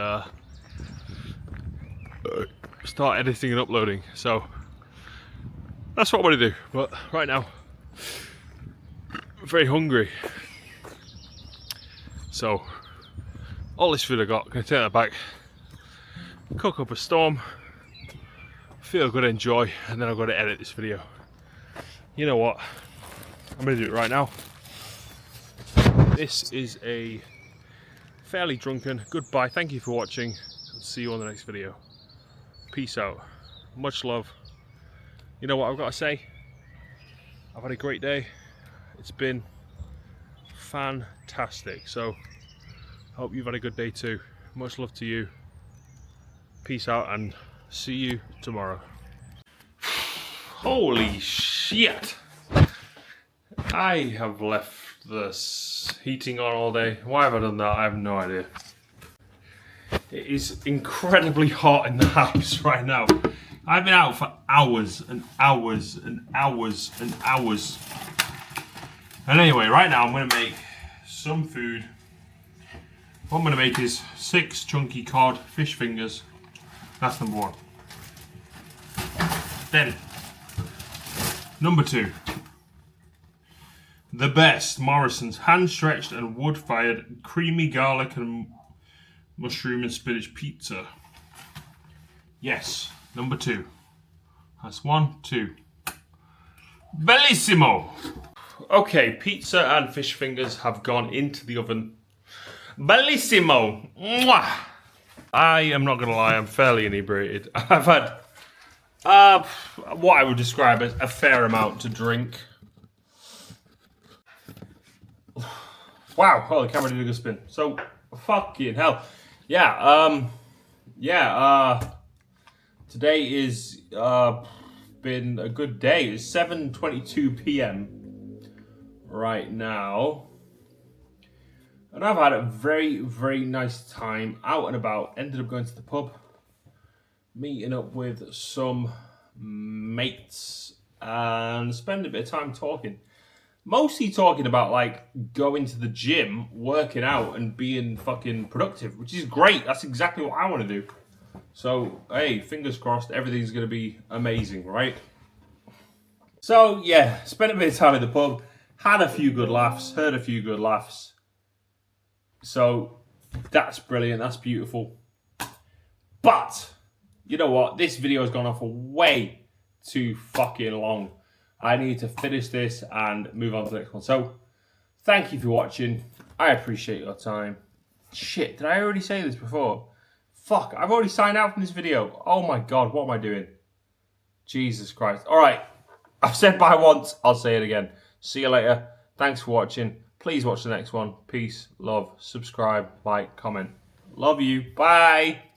start editing and uploading, so that's what I'm going to do. But right now I'm very hungry, so all this food I got, I'm going to take that back, cook up a storm, feel good, enjoy, and then I've got to edit this video. You know what, I'm going to do it right now. This is a fairly drunken goodbye. Thank you for watching, and see you on the next video. Peace out, much love. You know what I've got to say? I've had a great day. It's been fantastic. So hope you've had a good day too. Much love to you. Peace out and see you tomorrow. Holy shit! I have left the heating on all day. Why have I done that? I have no idea. It is incredibly hot in the house right now. I've been out for hours and hours and hours and hours. And anyway, right now I'm going to make some food. What I'm going to make is 6 chunky cod fish fingers. That's number 1. Then, number 2. The best Morrison's hand-stretched and wood-fired creamy garlic and mushroom and spinach pizza. Yes. Number 2. That's 1, 2. Bellissimo! Okay, pizza and fish fingers have gone into the oven. Bellissimo! Mwah! I am not going to lie, I'm fairly inebriated. I've had what I would describe as a fair amount to drink. Wow, oh, the camera did a good spin. So, fucking hell. Yeah, today is been a good day. It's 7:22 p.m. right now, and I've had a very, very nice time out and about. Ended up going to the pub, meeting up with some mates, and spending a bit of time talking. Mostly talking about like going to the gym, working out, and being fucking productive, which is great. That's exactly what I want to do. So, hey, fingers crossed, everything's going to be amazing, right? So, yeah, spent a bit of time at the pub, had a few good laughs, heard a few good laughs. So, that's brilliant, that's beautiful. But, you know what? This video has gone on for way too fucking long. I need to finish this and move on to the next one. So, thank you for watching. I appreciate your time. Shit, did I already say this before? Fuck, I've already signed out from this video. Oh my god, what am I doing? Jesus Christ. Alright, I've said bye once, I'll say it again. See you later. Thanks for watching. Please watch the next one. Peace, love, subscribe, like, comment. Love you. Bye.